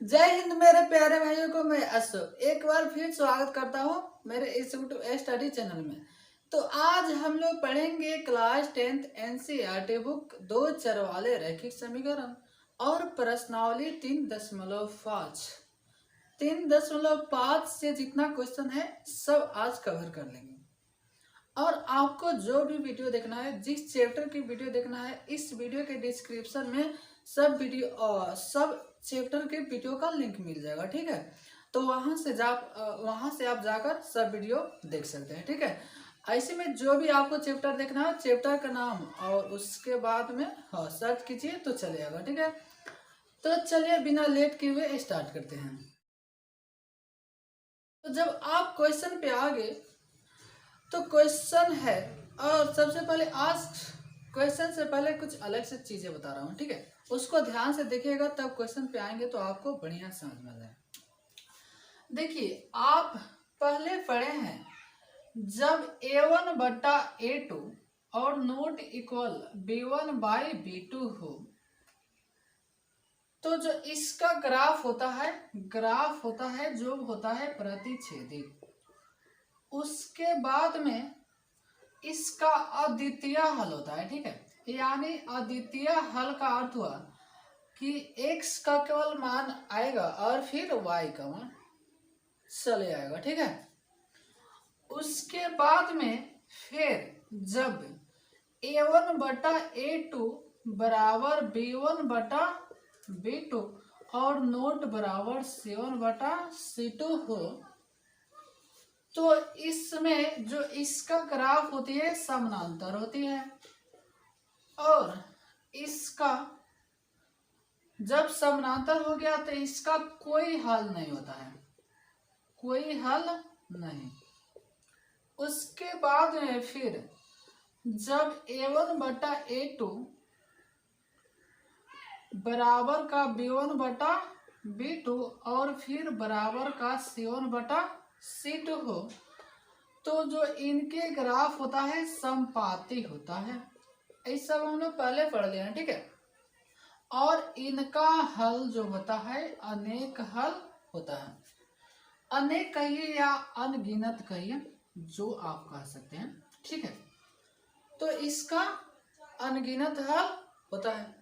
जय हिंद मेरे प्यारे भाइयों को। मैं अशोक एक बार फिर स्वागत करता हूँ मेरे इस यूट्यूब स्टडी चैनल में। तो आज हम लोग पढ़ेंगे क्लास 10th एनसीईआरटी बुक 2 चर वाले रैखिक समीकरण और प्रश्नावली 3.5। 3.5 से जितना क्वेश्चन है सब आज कवर कर लेंगे। और आपको जो भी वीडियो देखना है, जिस चैप्टर की वीडियो देखना है, इस वीडियो के डिस्क्रिप्शन में सब चैप्टर के वीडियो का लिंक मिल जाएगा। ठीक है, तो वहां से आप जाकर सब वीडियो देख सकते हैं। ठीक है, ऐसे में जो भी आपको चैप्टर देखना है, चैप्टर का नाम और उसके बाद में सर्च कीजिए तो चलेगा। ठीक है, तो चलिए बिना लेट किए हुए स्टार्ट करते हैं। तो जब आप क्वेश्चन पे आ गए तो क्वेश्चन है, और सबसे पहले आज क्वेश्चन से पहले कुछ अलग से चीजें बता रहा हूँ। ठीक है, उसको ध्यान से देखिएगा, तब क्वेश्चन पे आएंगे तो आपको बढ़िया समझ में आ जाए। देखिए, आप पहले पढ़े हैं जब a1/a2 और नोट इक्वल b1/b2 हो तो जो इसका ग्राफ होता है जो होता है प्रतिच्छेदी। उसके बाद में इसका अद्वितीय हल होता है। ठीक है, यानी अद्वितीय हल का अर्थ हुआ कि x का केवल मान आएगा और फिर y का मान चले आएगा। ठीक है, उसके बाद में फिर जब a1/a2 बराबर b1/b2 और नोट बराबर c1/c2 हो तो इसमें जो इसका ग्राफ होती है समानांतर होती है, और इसका जब समानांतर हो गया तो इसका कोई हल नहीं होता है, कोई हल नहीं। उसके बाद में फिर जब a1/a2 बराबर का b1/b2 और फिर बराबर का c1/c2 हो तो जो इनके ग्राफ होता है समपाती होता है। ऐसा हम लोग पहले पढ़ लिया है। ठीक है, और इनका हल जो होता है अनेक हल होता है। अनेक कहिए या अनगिनत कहिए, जो आप कह सकते हैं। ठीक है, तो इसका अनगिनत हल होता है।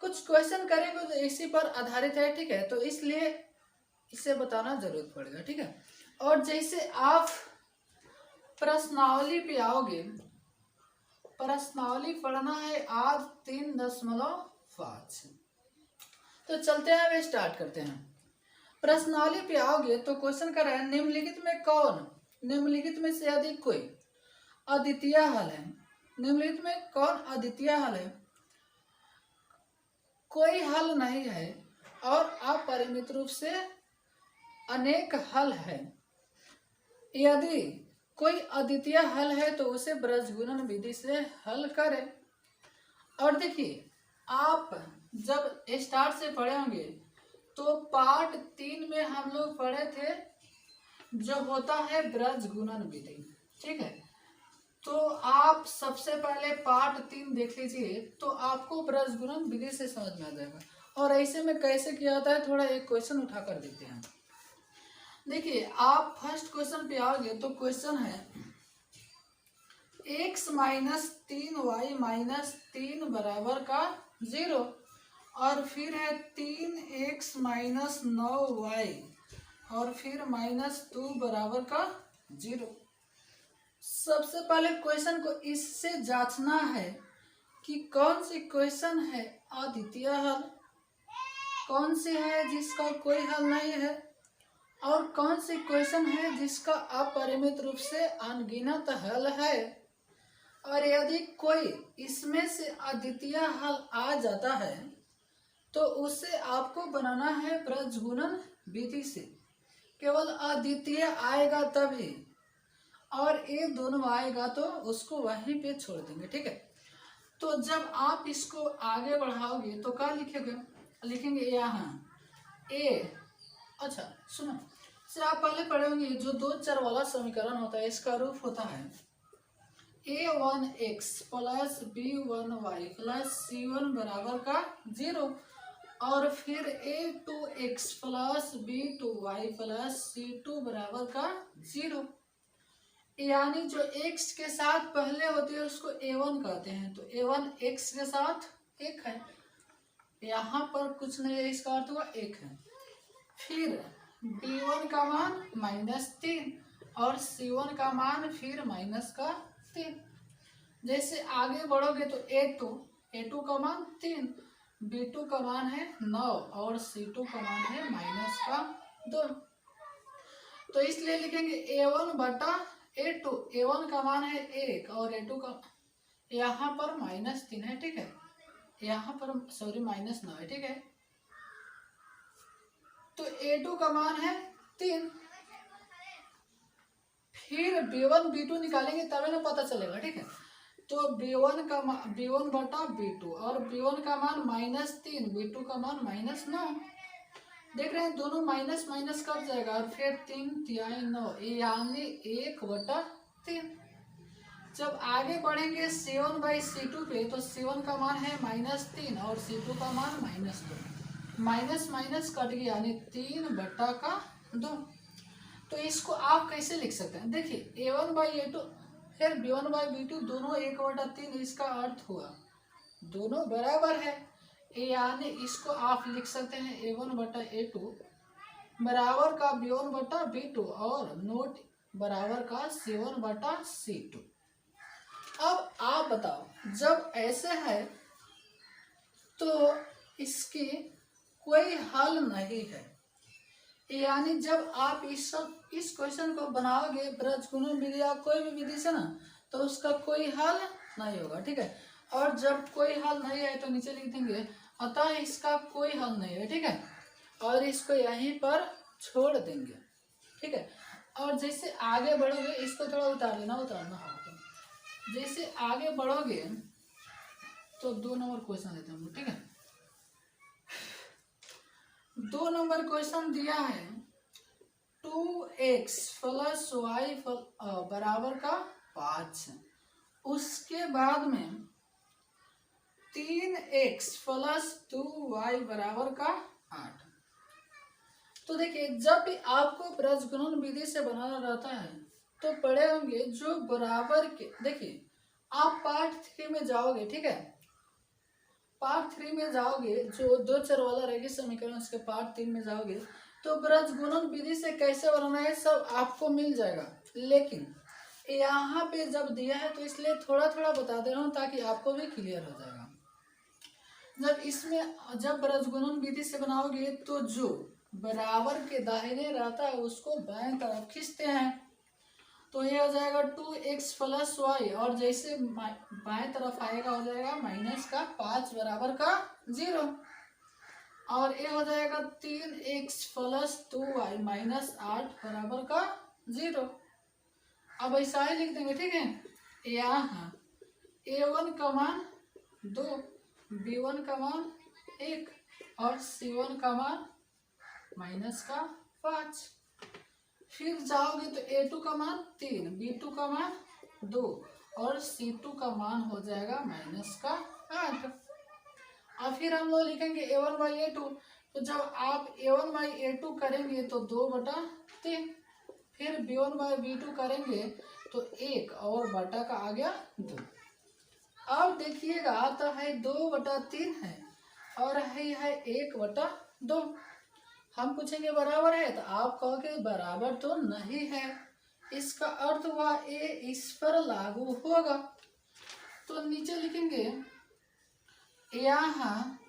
कुछ क्वेश्चन करेंगे तो इसी पर आधारित है। ठीक है, तो इसलिए इसे बताना जरूरत पड़ेगा। ठीक है, और जैसे आप प्रश्नावली पे आओगे, प्रश्नावली पढ़ना है आज 3.5। तो चलते हैं, वे स्टार्ट करते हैं। प्रश्नावली पे आओगे तो क्वेश्चन कर रहा है निम्नलिखित में से अधिक कोई अद्वितीय हल है। निम्नलिखित में कौन अद्वितीय हल है? कोई हल नहीं है और अपरिमित रूप से अनेक हल है। यदि कोई अद्वितीय हल है तो उसे ब्रजगुणन विधि से हल करें। और देखिए, आप जब स्टार्ट से पढ़े होंगे तो पार्ट 3 में हम लोग पढ़े थे जो होता है ब्रजगुणन विधि। ठीक है, तो आप सबसे पहले पार्ट 3 देख लीजिए तो आपको ब्रजगुणन विधि से समझ में आ जाएगा। और ऐसे में कैसे किया जाता है, थोड़ा एक क्वेश्चन उठा कर देते हैं। देखिए, आप फर्स्ट क्वेश्चन पे आओगे तो क्वेश्चन है x - 3y - 3 बराबर का 0, और फिर है 3x - 9y और फिर -2 बराबर का 0। सबसे पहले क्वेश्चन को इससे जांचना है कि कौन सी क्वेश्चन है अद्वितीय हल, कौन सी है जिसका कोई हल नहीं है, और कौन सी क्वेश्चन है जिसका अपरिमित रूप से अनगिनत हल है। और यदि कोई इसमें से अद्वितीय हल आ जाता है तो उसे आपको बनाना है ब्रजगुणन विधि से। केवल अद्वितीय आएगा तभी, और ये दोनों आएगा तो उसको वहीं पे छोड़ देंगे। ठीक है, तो जब आप इसको आगे बढ़ाओगे तो क्या लिखेंगे यहाँ ए। अच्छा सुनो, से आप पहले पढ़े होंगे जो 2 चर वाला समीकरण होता है, इसका रूप होता है a1x + b1y + c1 बराबर का 0, और फिर a2x plus b2y plus c2 बराबर का 0। यानी जो x के साथ पहले होती है उसको a1 कहते हैं, तो a1 x के साथ 1 है, यहाँ पर कुछ नहीं है, इसका अर्थ हुआ 1 है। फिर b1 का मान -3 और c1 का मान फिर -3। जैसे आगे बढ़ोगे तो a2 का मान 3, b2 का मान है 9 और c2 का मान है -2। तो इसलिए लिखेंगे a1 बटा a2। a1 का मान है 1 और a2 का यहाँ पर -3 है, ठीक है, यहाँ पर सॉरी -9 है, ठीक है। तो a2 का मान है 3। फिर b1 b2 निकालेंगे तभी ना पता चलेगा, ठीक है। तो b1 बटा b2 और b1 का मान -3, b2 का मान -9। देख रहे हैं दोनों माइनस माइनस कट जाएगा और फिर 3 तिहाई 9 यानी 1/3। जब आगे बढ़ेंगे c1/c2 पे तो c1 का मान है -3 और c2 का मान -2। माइनस माइनस कट गया यानी 3/2। तो इसको आप कैसे लिख सकते हैं? देखिए a1/a2 फिर b1/b2 दोनों 1/3, इसका अर्थ हुआ दोनों बराबर है, यानी इसको आप लिख सकते हैं a1/a2 बराबर का b1/b2 और नोट बराबर का c1/c2। अब आप बताओ जब ऐसे है तो इसकी कोई हल नहीं है, यानी जब आप इस क्वेश्चन को बनाओगे ब्रजगुणन विधि या कोई भी विधि से ना, तो उसका कोई हल नहीं होगा, ठीक है। और जब कोई हल नहीं है तो नीचे लिख देंगे अतः इसका कोई हल नहीं है, ठीक है, और इसको यहीं पर छोड़ देंगे, ठीक है। और जैसे आगे बढ़ोगे इसको थोड़ा उतारना हाँ, तो जैसे आगे बढ़ोगे तो 2 नंबर क्वेश्चन लेते हैं, ठीक है। 2 नंबर क्वेश्चन दिया है 2x प्लस y बराबर का 5, उसके बाद में 3x प्लस 2y बराबर का 8। तो देखिए जब भी आपको ब्रजगुणन विधि से बनाना रहता है तो पढ़े होंगे जो बराबर के, देखिए आप पार्ट 3 में जाओगे, ठीक है, पार्ट 3 में जाओगे जो 2 चर वाला रहेगी समीकरण, उसके पार्ट 3 में जाओगे तो ब्रजगुणन विधि से कैसे बनाना है सब आपको मिल जाएगा। लेकिन यहाँ पे जब दिया है तो इसलिए थोड़ा थोड़ा बता दे रहा हूँ ताकि आपको भी क्लियर हो जाएगा। जब ब्रजगुणन विधि से बनाओगे तो जो बराबर के दाहिने रहता है उसको बाएं तरफ खींचते हैं, तो ये हो जाएगा 2x प्लस y और जैसे बाएं तरफ आएगा हो जाएगा -5 बराबर का 0 और ये हो जाएगा 3x प्लस 2y -8 बराबर का 0। अब ऐसा ही लिख देंगे, ठीक है। यहाँ a1 का मान 2, b1 का मान 1 और c1 का मान -5। फिर जाओगे तो a2 का मान 3, b2 का मान 2 और c2 का मान हो जाएगा -8। और फिर हम लोग लिखेंगे a1/a2, तो जब आप a1/a2 करेंगे तो 2/3, फिर b1/b2 करेंगे तो 1 और बटा का आ गया 2। अब देखिएगा तो है 2/3 है और है 1/2। हम पूछेंगे बराबर है तो आप कहोगे बराबर तो नहीं है, इसका अर्थ हुआ ए इस पर लागू होगा। तो नीचे लिखेंगे यहाँ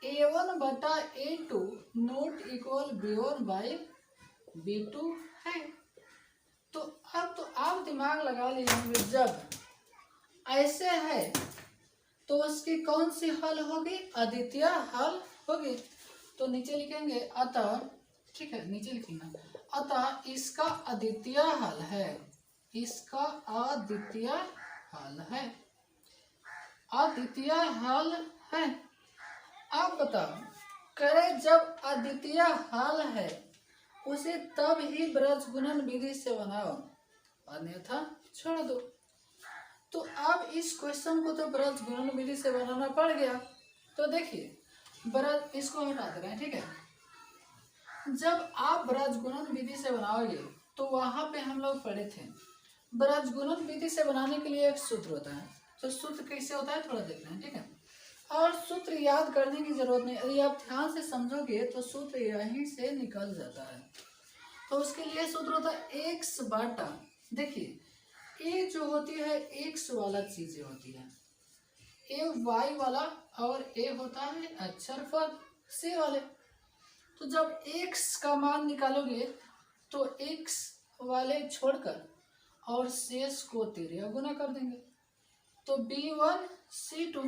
a1/a2 नॉट इक्वल b1/b2 है। तो अब तो आप दिमाग लगा लीजिए जब ऐसे है तो उसकी कौन सी हल होगी? अद्वितीय हल होगी। तो नीचे लिखेंगे अतः, ठीक है, नीचे लिखना अतः इसका अद्वितीय हल है, इसका अद्वितीय हल है, अद्वितीय हल है। आप बताओ करें जब अद्वितीय हल है उसे तब ही ब्रजगुणन विधि से बनाओ, अन्यथा छोड़ दो। तो अब इस क्वेश्चन को तो ब्रजगुणन विधि से बनाना पड़ गया। तो देखिए ब्रज इसको हटा दे रहे हैं, ठीक है। जब आप ब्रज गुणन विधि से बनाओगे तो वहां पे हम लोग पढ़े थे, ब्रज गुणन विधि से बनाने के लिए एक सूत्र होता है। तो सूत्र कैसे होता है थोड़ा देखना है, ठीक है। और सूत्र याद करने की जरूरत नहीं, यदि आप ध्यान से समझोगे तो सूत्र यहीं से निकल जाता है। तो उसके लिए सूत्र होता है एक्स बाटा, देखिए ए जो होती है एक्स वाला चीजें होती है, ए वाई वाला, और ए होता है अक्षर पद सी वाले। तो जब एक्स का मान निकालोगे तो एक्स वाले छोड़कर और शेष को तिर्यक गुना कर देंगे। तो B1 C2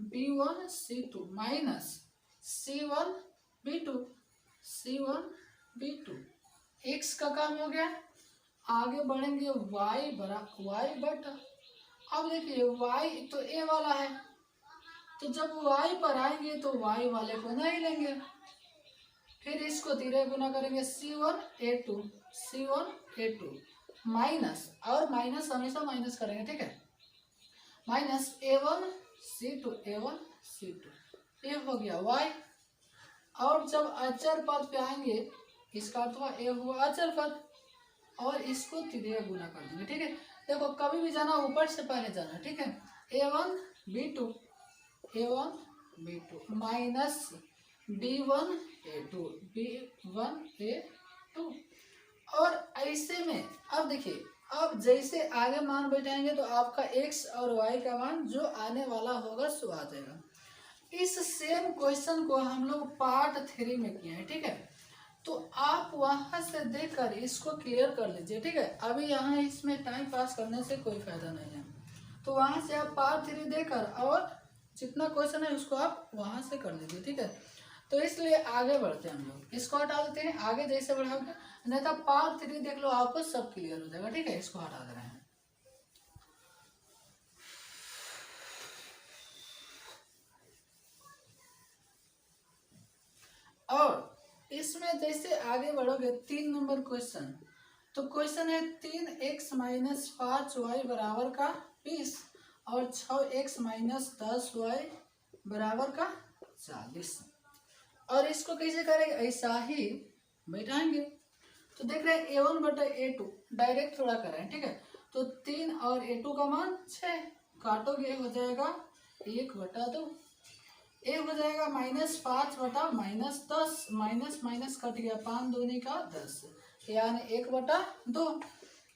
B1 C2 minus C1 B2 C1 B2, x का काम हो गया। आगे बढ़ेंगे y बटा, अब देखिए y तो a वाला है, तो जब y पर आएंगे तो y वाले को नहीं लेंगे, फिर इसको धीरे गुना करेंगे C1 A2 माइनस, और माइनस हमेशा माइनस करेंगे, ठीक है, माइनस A1 C2 ये हो गया y। और जब अचर पद पे आएंगे इसका अर्थ हुआ a हुआ अचर पद, और इसको तिर्यक गुना कर देंगे, ठीक है। देखो कभी भी जाना ऊपर से पहले जाना, ठीक है। A1 B2 minus B1 A2 और ऐसे में अब देखिए, अब जैसे आगे मान बैठाएंगे तो आपका x और y का मान जो आने वाला होगा सो आ जाएगा। इस सेम क्वेश्चन को हम लोग पार्ट 3 में किए हैं, ठीक है। तो आप वहां से देखकर इसको क्लियर कर लीजिए, ठीक है। अभी यहाँ इसमें टाइम पास करने से कोई फायदा नहीं है, तो वहां से आप पार्ट 3 देकर और जितना क्वेश्चन है उसको आप वहां से कर लीजिए, ठीक है। तो इसलिए आगे बढ़ते हैं हम लोग, इसको हटा देते हैं, आगे जैसे बढ़ाओगे, नहीं तो पार्ट 3 देख लो, आपको सब क्लियर हो जाएगा, ठीक है। इसको हटा दे रहे हैं। और इसमें जैसे आगे बढ़ोगे 3 नंबर क्वेश्चन, तो क्वेश्चन है 3x माइनस 5y बराबर का 20 और 6x माइनस 10y बराबर का 40। और इसको कैसे करेंगे, ऐसा ही बैठाएंगे। तो देख रहे हैं A1 बटा A2 डायरेक्ट थोड़ा करें, ठीक है। तो 3 और A2 का मान 6, काटोगे हो जाएगा 1/2, ए हो जाएगा -5 बटा -10, माइनस माइनस कट गया, 5 दूनी का 10 यानी 1/2,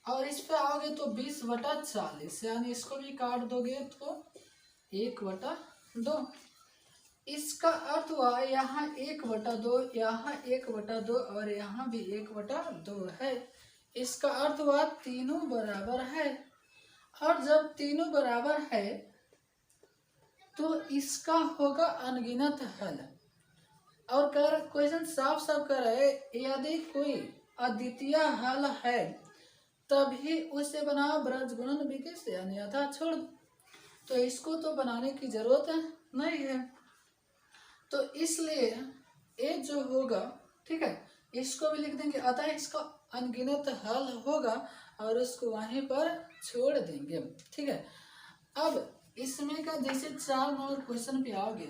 और इस पे आओगे तो 20/40 यानी इसको भी काट दोगे तो 1/2। इसका अर्थ हुआ यहाँ 1/2, यहाँ 1/2 और यहाँ भी 1/2 है। इसका अर्थ हुआ तीनों बराबर है, और जब तीनों बराबर है तो इसका होगा अनगिनत हल। और कर क्वेश्चन साफ साफ कर रहे, यदि कोई अद्वितीय हल है तभी उसे बनाओ ब्रज गुणन विधि से, अन्यथा छोड़। तो इसको तो बनाने की जरूरत नहीं है, तो इसलिए ये जो होगा, ठीक है, इसको भी लिख देंगे, अतः इसका अनगिनत हल होगा और उसको वहीं पर छोड़ देंगे, ठीक है। अब इसमें का जैसे 4 नंबर क्वेश्चन पे आओगे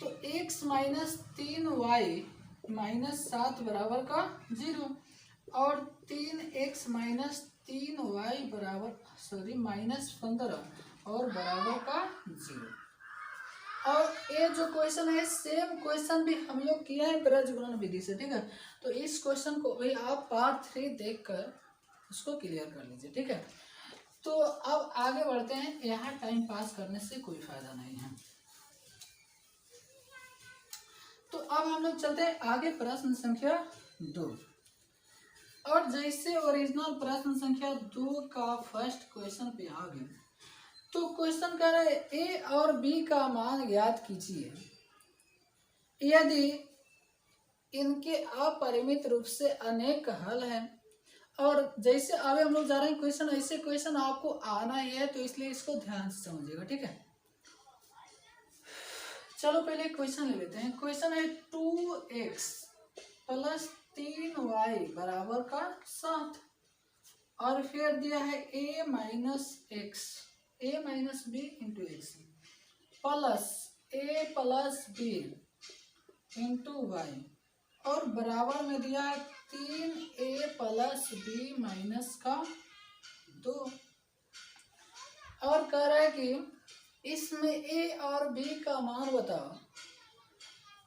तो x माइनस 3y माइनस 7 बराबर का 0 और 3x माइनस 3y बराबर माइनस 15 और बराबर का 0। और ये जो क्वेश्चन है सेम क्वेश्चन भी हम लोग किया है ब्रज गुणन विधि से, ठीक है। तो इस क्वेश्चन को भी आप पार्ट 3 देखकर उसको क्लियर कर लीजिए, ठीक है। तो अब आगे बढ़ते हैं, यहाँ टाइम पास करने से कोई फायदा नहीं है। तो अब हम लोग चलते हैं आगे प्रश्न संख्या 2। और जैसे ओरिजिनल प्रश्न संख्या 2 का फर्स्ट क्वेश्चन पे आ गए, तो क्वेश्चन कह रहा है ए और बी का मान ज्ञात कीजिए यदि इनके अपरिमित रूप से अनेक हल हैं। और जैसे आगे हम लोग जा रहे हैं क्वेश्चन, ऐसे क्वेश्चन आपको आना ही है, तो इसलिए इसको ध्यान से समझिएगा, ठीक है। चलो पहले क्वेश्चन ले लेते हैं। क्वेश्चन है 2x प्लस 3y बराबर का 7, और फिर दिया है a minus b into x plus a plus b into y और बराबर में दिया है 3a प्लस बी माइनस का 2 और कह रहा है कि इसमें a और b का मान बताओ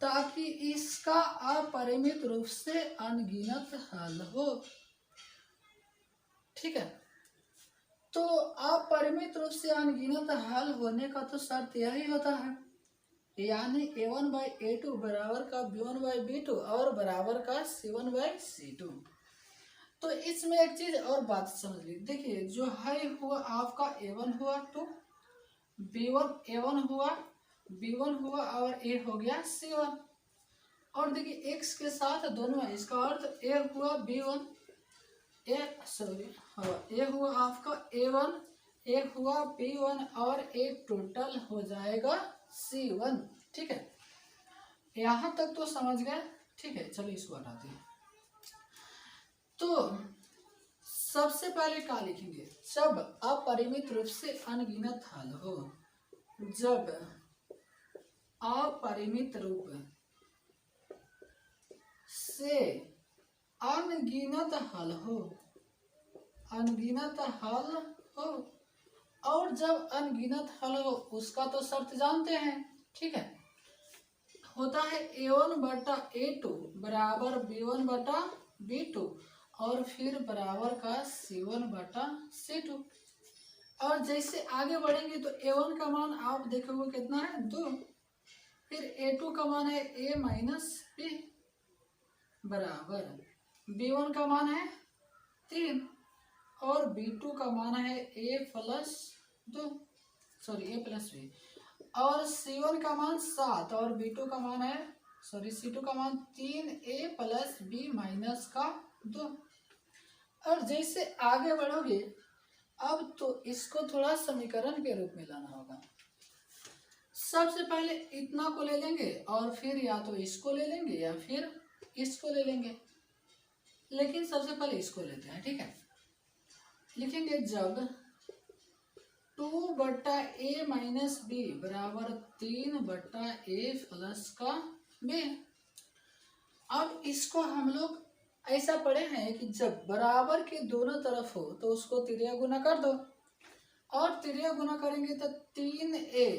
ताकि इसका अपरिमित रूप से अनगिनत हल हो। ठीक है, तो अपरिमित रूप से अनगिनत हल होने का तो शर्त यही होता है, यानी a1/a2 बराबर का b1/b2 और बराबर का c1/c2। तो इसमें एक चीज और बात समझ ली, देखिए जो है हुआ आपका a1 हुआ तो b1 a1 हुआ b1 हुआ और a हो गया c1 और देखिए x के साथ दोनों है, इसका अर्थ a हुआ b1 a हुआ आपका a1 a हुआ b1 और एक टोटल हो जाएगा c1। ठीक है, यहाँ तक तो समझ गए। ठीक है, चलिए इसको हटाते हैं। तो सबसे पहले क्या लिखेंगे, जब अपरिमित रूप से अनगिनत हल हो, जब अपरिमित रूप से अनगिनत हल हो, अनगिनत हल हो और जब अनगिनत हल हो उसका तो शर्त जानते हैं। ठीक है, होता है a1/a2 बराबर b1/b2 और फिर बराबर का c1/c2 और जैसे आगे बढ़ेंगे तो a1 का मान आप देखोगे कितना है 2, फिर a2 का मान है a माइनस b बराबर b1 का मान है 3 और b2 का मान है a plus 2 a plus b और c1 का मान 7 और b2 का मान है c2 का मान 3a प्लस b माइनस का 2। और जैसे आगे बढ़ोगे अब तो इसको थोड़ा समीकरण के रूप में लाना होगा। सबसे पहले इतना को ले लेंगे और फिर या तो इसको ले लेंगे या फिर इसको ले लेंगे, लेकिन सबसे पहले इसको लेते हैं। ठीक है, लिखेंगे जब 2/a माइनस बी बराबर 3/a प्लस का b। अब इसको हम लोग ऐसा पढ़े हैं कि जब बराबर के दोनों तरफ हो तो उसको तिर्या गुना कर दो और तिर्या गुना करेंगे तो 3a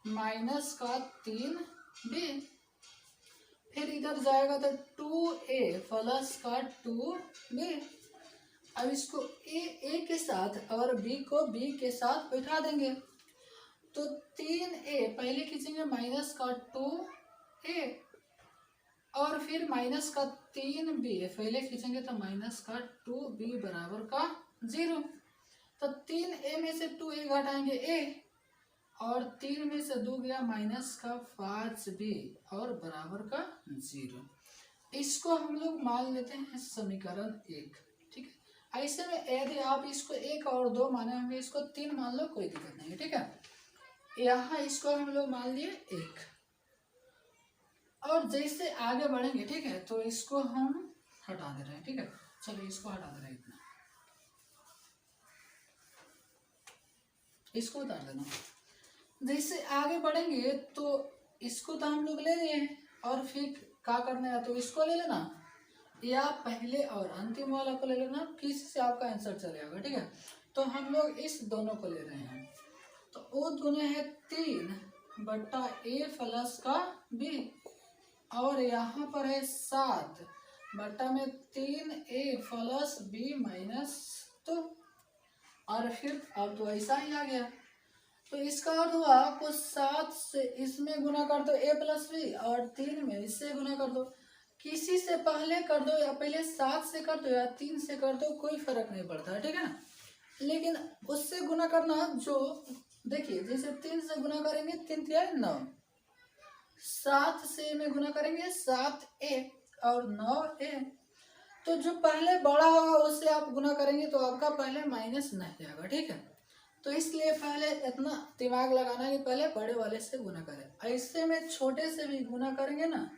माइनस का 3b, फिर इधर जाएगा तो 2a प्लस का 2b। अब इसको a के साथ और b को b के साथ बैठा देंगे तो 3a पहले खींचेंगे माइनस का 2a और फिर माइनस का 3b पहले खींचेंगे तो माइनस का 2b बराबर का 0। तो 3a में से 2a घटाएंगे a और 3 में से 2 गया माइनस का 5b और बराबर का 0। इसको हम लोग मान लेते हैं समीकरण 1। ठीक है, ऐसे में यदि आप इसको 1 और 2 माने होंगे, इसको 3 मान लो, कोई दिक्कत नहीं है। ठीक है, यहाँ इसको हम लोग मान लिए 1 और जैसे आगे बढ़ेंगे, ठीक है, तो इसको हम हटा दे रहे हैं। ठीक है, चलिए इसको हटा दे रहे हैं, इतना इसको उतार देना। जैसे आगे बढ़ेंगे तो इसको तो हम लोग ले लिए और फिर क्या करना है, तो इसको ले लेना या पहले और अंतिम वाला को ले लेना, किसी से आपका आंसर चले जाएगा। ठीक है, तो हम लोग इस दोनों को ले रहे हैं तो वो दोनों है 3/a प्लस का b और यहाँ पर है 7 में 3a प्लस b माइनस 2 और फिर अब तो ऐसा ही आ गया। तो इसका अर्थ हुआ आपको 7 से इसमें गुना कर दो a प्लस b और 3 में इससे गुना कर दो, किसी से पहले कर दो या पहले 7 से कर दो या 3 से कर दो, कोई फर्क नहीं पड़ता है। ठीक है ना, लेकिन उससे गुना करना जो देखिए जैसे 3 से गुना करेंगे 3 3 9, 7 से में गुना करेंगे 7a और 9a, तो जो पहले बड़ा होगा उससे आप गुना करेंगे तो आपका पहले माइनस नहीं आएगा। ठीक है, तो इसलिए पहले इतना दिमाग लगाना कि पहले बड़े वाले से गुना करें, ऐसे में छोटे से भी गुना करेंगे ना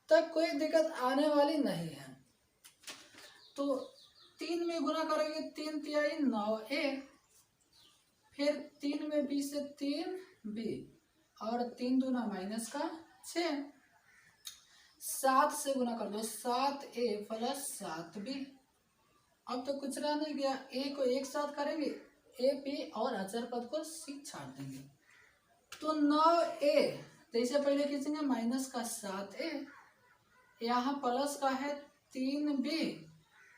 तब कोई दिक्कत आने वाली नहीं है। तो 3 में गुना करेंगे 3 3 9a, फिर 3 में b से 3b और 3 दूना माइनस का 6, 7 से गुना कर दो, 7a प्लस 7b। अब तो कुछ रह नहीं गया, a को एक साथ करेंगे, a p और अचर पद को c छाड़ देंगे, तो 9a, जैसे पहले खींचेंगे माइनस का 7a, यहाँ प्लस का है 3b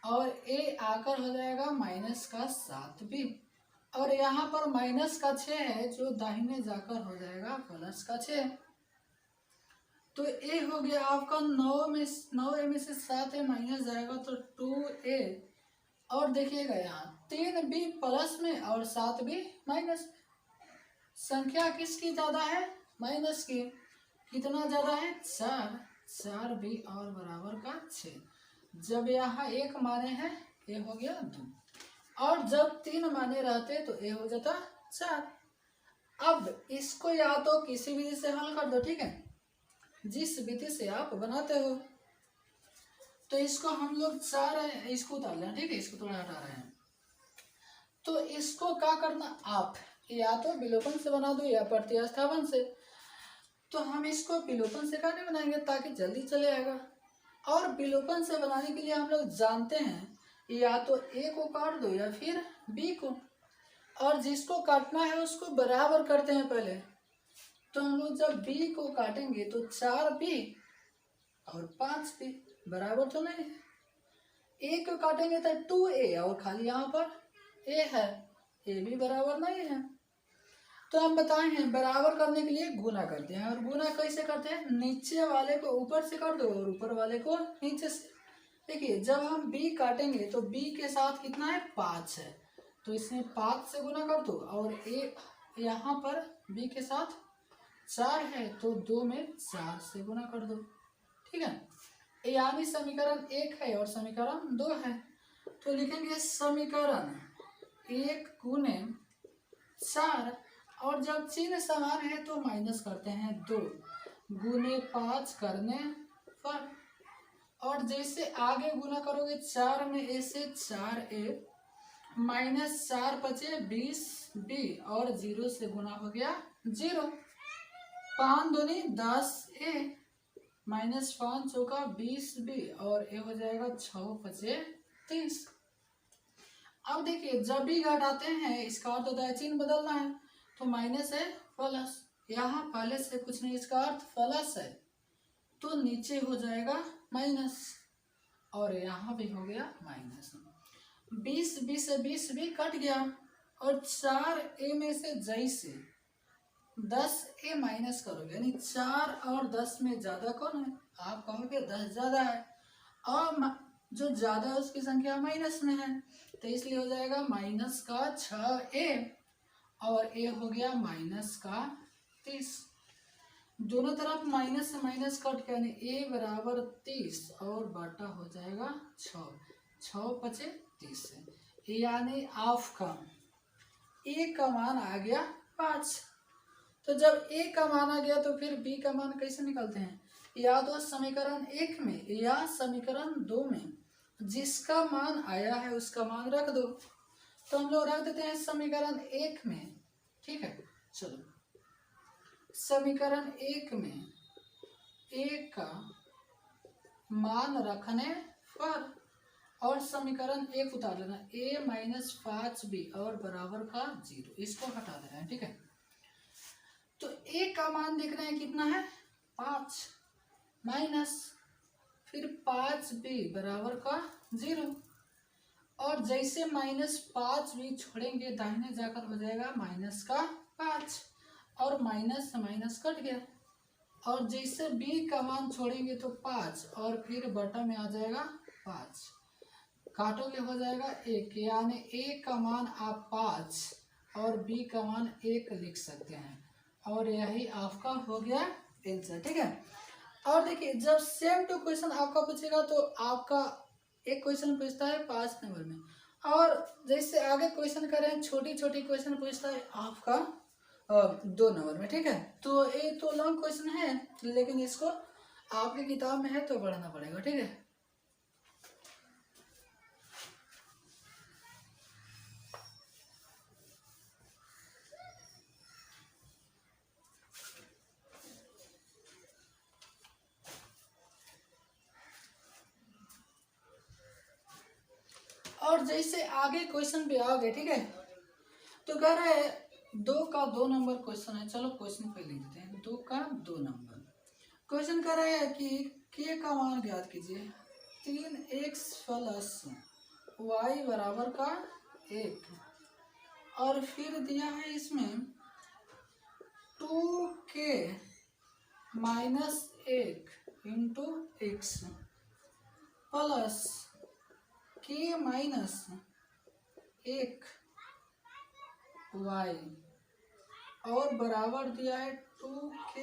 और a आकर हो जाएगा माइनस का 7b, और यहाँ पर माइनस का 6 है जो दाहिने जाकर हो जाएगा प्लस का 6। तो a हो गया आपका 9a में से 7a माइनस जाएगा तो 2a, और देखिएगा यहाँ 3b प्लस में और 7b माइनस। संख्या किसकी ज्यादा है? माइनस की। कितना ज्यादा है? 4, 4b और बराबर का 6। जब यहाँ एक माने हैं a हो गया 2, और जब 3 माने रहते तो a हो जाता 4। अब इसको या तो किसी विधि से हल कर दो, ठीक है, जिस विधि से आप बनाते हो। तो इसको हम लोग 4 इसको उतार लें, ठीक है, इसको थोड़ा हटा रहे हैं। तो इसको क्या करना, आप या तो विलोपन से बना दो या प्रतिस्थापन से। तो हम इसको विलोपन से क्या नहीं बनाएंगे ताकि जल्दी चले आएगा, और विलोपन से बनाने के लिए हम लोग जानते हैं या तो a को काट दो या फिर b को, और जिसको काटना है उसको बराबर करते हैं पहले। तो हम लोग जब b को काटेंगे तो 4b और 5b बराबर तो नहीं है, a को काटेंगे तो 2a और खाली यहाँ पर a है, a भी बराबर नहीं है। तो हम बताए हैं बराबर करने के लिए गुना करते हैं, और गुना कैसे करते हैं, नीचे वाले को ऊपर से कर दो और ऊपर वाले को नीचे से। देखिए जब हम b काटेंगे तो b के साथ कितना है, 5 है, तो इसमें 5 से गुना कर दो, और a यहाँ पर b के साथ 4 है तो 2 में 4 से गुना कर दो, ठीक है। यानी समीकरण 1 है और समीकरण 2 है। तो लिखेंगे समीकरण 1 गुने 4, और जब चिन्ह समान है तो माइनस करते हैं 2 गुने 5 करने पर, और जैसे आगे गुना करोगे 4 में a से 4a माइनस 4 बचे 20b, और 0 से गुना हो गया 0, 5 दूनी 10a माइनस 5 चौका 20b, और a हो जाएगा 6 बचे 30। अब देखिए जब भी घटाते हैं इसका अर्थ होता है चिन्ह बदलना है, तो माइनस है प्लस, यहाँ पहले से कुछ नहीं, इसका अर्थ प्लस है तो नीचे हो जाएगा माइनस, और यहाँ भी हो गया माइनस। 20b से 20 भी कट गया, और 4a में से जैसे 10a माइनस करोगे, यानी 4 और 10 में ज्यादा कौन है, आप कहोगे 10 ज्यादा है, और जो ज्यादा है उसकी संख्या माइनस में है, तो इसलिए हो जाएगा माइनस का 6a, और a हो गया माइनस का 30। दोनों तरफ माइनस से माइनस कट के, यानी a बराबर 30 और बटा हो जाएगा 6, 6 बचे 30 है, यानी हाफ का a का मान आ गया 5। तो जब a का मान आ गया तो फिर b का मान कैसे निकालते हैं, या तो समीकरण 1 में या समीकरण 2 में जिसका मान आया है उसका मान रख दो। तो हम लोग रख देते हैं समीकरण 1 में, ठीक है। चलो समीकरण 1 में a का मान रखने पर, और समीकरण 1 उतार लेना, a माइनस 5b और बराबर का 0, इसको हटा देना है, ठीक है। तो a का मान देख रहे हैं कितना है, 5 माइनस फिर 5b बराबर का 0, और जैसे माइनस 5b छोड़ेंगे दाहिने जाकर हो जाएगा माइनस का 5, और माइनस से माइनस कट गया, और जैसे b का मान छोड़ेंगे तो 5, और फिर बटा में आ जाएगा 5, काटोगे हो जाएगा 1, यानी a का मान आप 5 और b का मान 1 लिख सकते हैं, और यही आपका हो गया आंसर, ठीक है। और देखिए जब सेम टू क्वेश्चन आपका पूछेगा तो आपका एक क्वेश्चन पूछता है 5 नंबर में, और जैसे आगे क्वेश्चन करें छोटी छोटी क्वेश्चन पूछता है आपका 2 नंबर में, ठीक है। तो ये तो लॉन्ग क्वेश्चन है, लेकिन इसको आपकी किताब में है तो पढ़ना पड़ेगा, ठीक है। और जैसे आगे क्वेश्चन पे आओगे, ठीक है, तो कह रहा है 2 का 2 नंबर क्वेश्चन है। चलो क्वेश्चन पे लिख देते हैं, 2 का 2 नंबर क्वेश्चन कह रहा है कि के का मान ज्ञात कीजिए। 3x प्लस वाई बराबर का 1, और फिर दिया है इसमें 2k minus 1 into x plus के माइनस 1 वाई, और बराबर दिया है 2k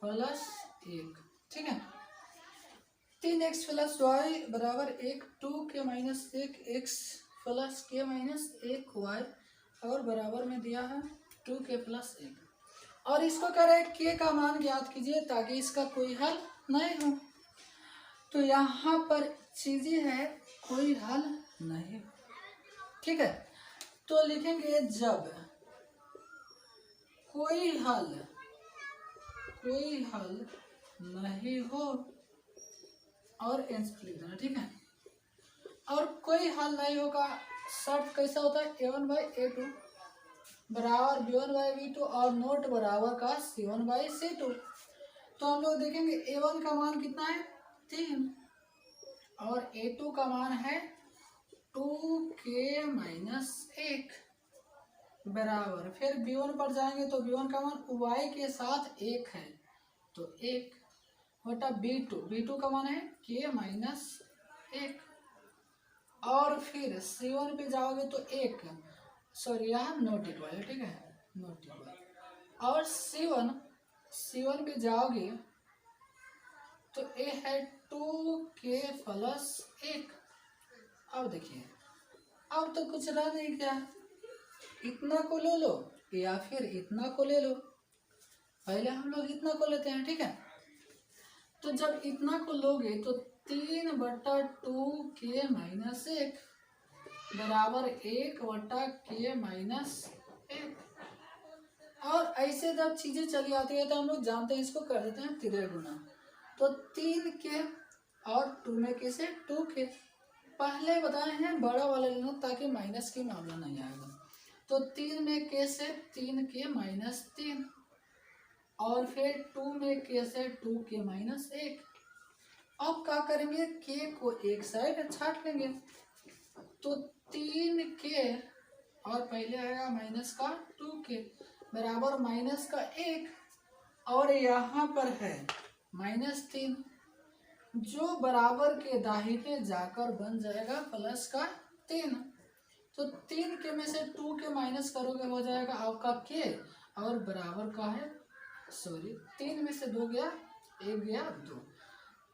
प्लस 1, ठीक है। 3x प्लस वाई बराबर 1, 2k माइनस 1 एक्स प्लस के माइनस 1 वाई, और बराबर में दिया है 2k प्लस 1, और इसको कह रहे हैं के का मान ज्ञात कीजिए ताकि इसका कोई हल नहीं हो। तो यहाँ पर चीजें है कोई हल नहीं, ठीक है। तो लिखेंगे जब कोई हल नहीं हो, और आंसर लिख देना, ठीक है। और कोई हल नहीं होगा शर्त कैसा होता है, a1/a2 बराबर b1/b2 और नोट बराबर का c1/c2। तो हम लोग देखेंगे a1 का मान कितना है 3, और a2 का मान है 2k माइनस 1 बराबर, फिर b1 पर जाएंगे तो b1 का मान y के साथ 1 है, तो 1 बटा b2 का मान है k माइनस 1, और फिर c1 पे जाओगे तो 1, सॉरी यहाँ नोट इक्वल है, ठीक है, नोट इक्वल, और c1 पे जाओगे तो a है 2k प्लस 1। अब देखिए, अब तो कुछ रह नहीं गया, इतना को ले लो या फिर इतना को ले लो। पहले हम लोग इतना को लेते हैं, ठीक है। तो जब इतना को लोगे तो 3/2k माइनस 1 बराबर 1/k माइनस 1, और ऐसे जब चीजें चली आती है तो हम लोग जानते हैं इसको कर देते हैं त्रिगुणा। तो 3k और 2 में कैसे 2k, पहले बताए हैं बड़ा वाला लेना ताकि माइनस की मामला नहीं आएगा। तो 3 में k से 3k माइनस 3, और फिर 2 में k से 2k माइनस 1। अब क्या करेंगे, k को एक साइड छाट लेंगे, तो 3k और पहले आएगा माइनस का 2k बराबर माइनस का 1, और यहाँ पर है माइनस 3 जो बराबर के दाहिने जाकर बन जाएगा प्लस का 3। तो 3k में से 2k माइनस करोगे हो जाएगा आपका k, और बराबर का है, सॉरी 3 में से 2 गया 1 गया 2,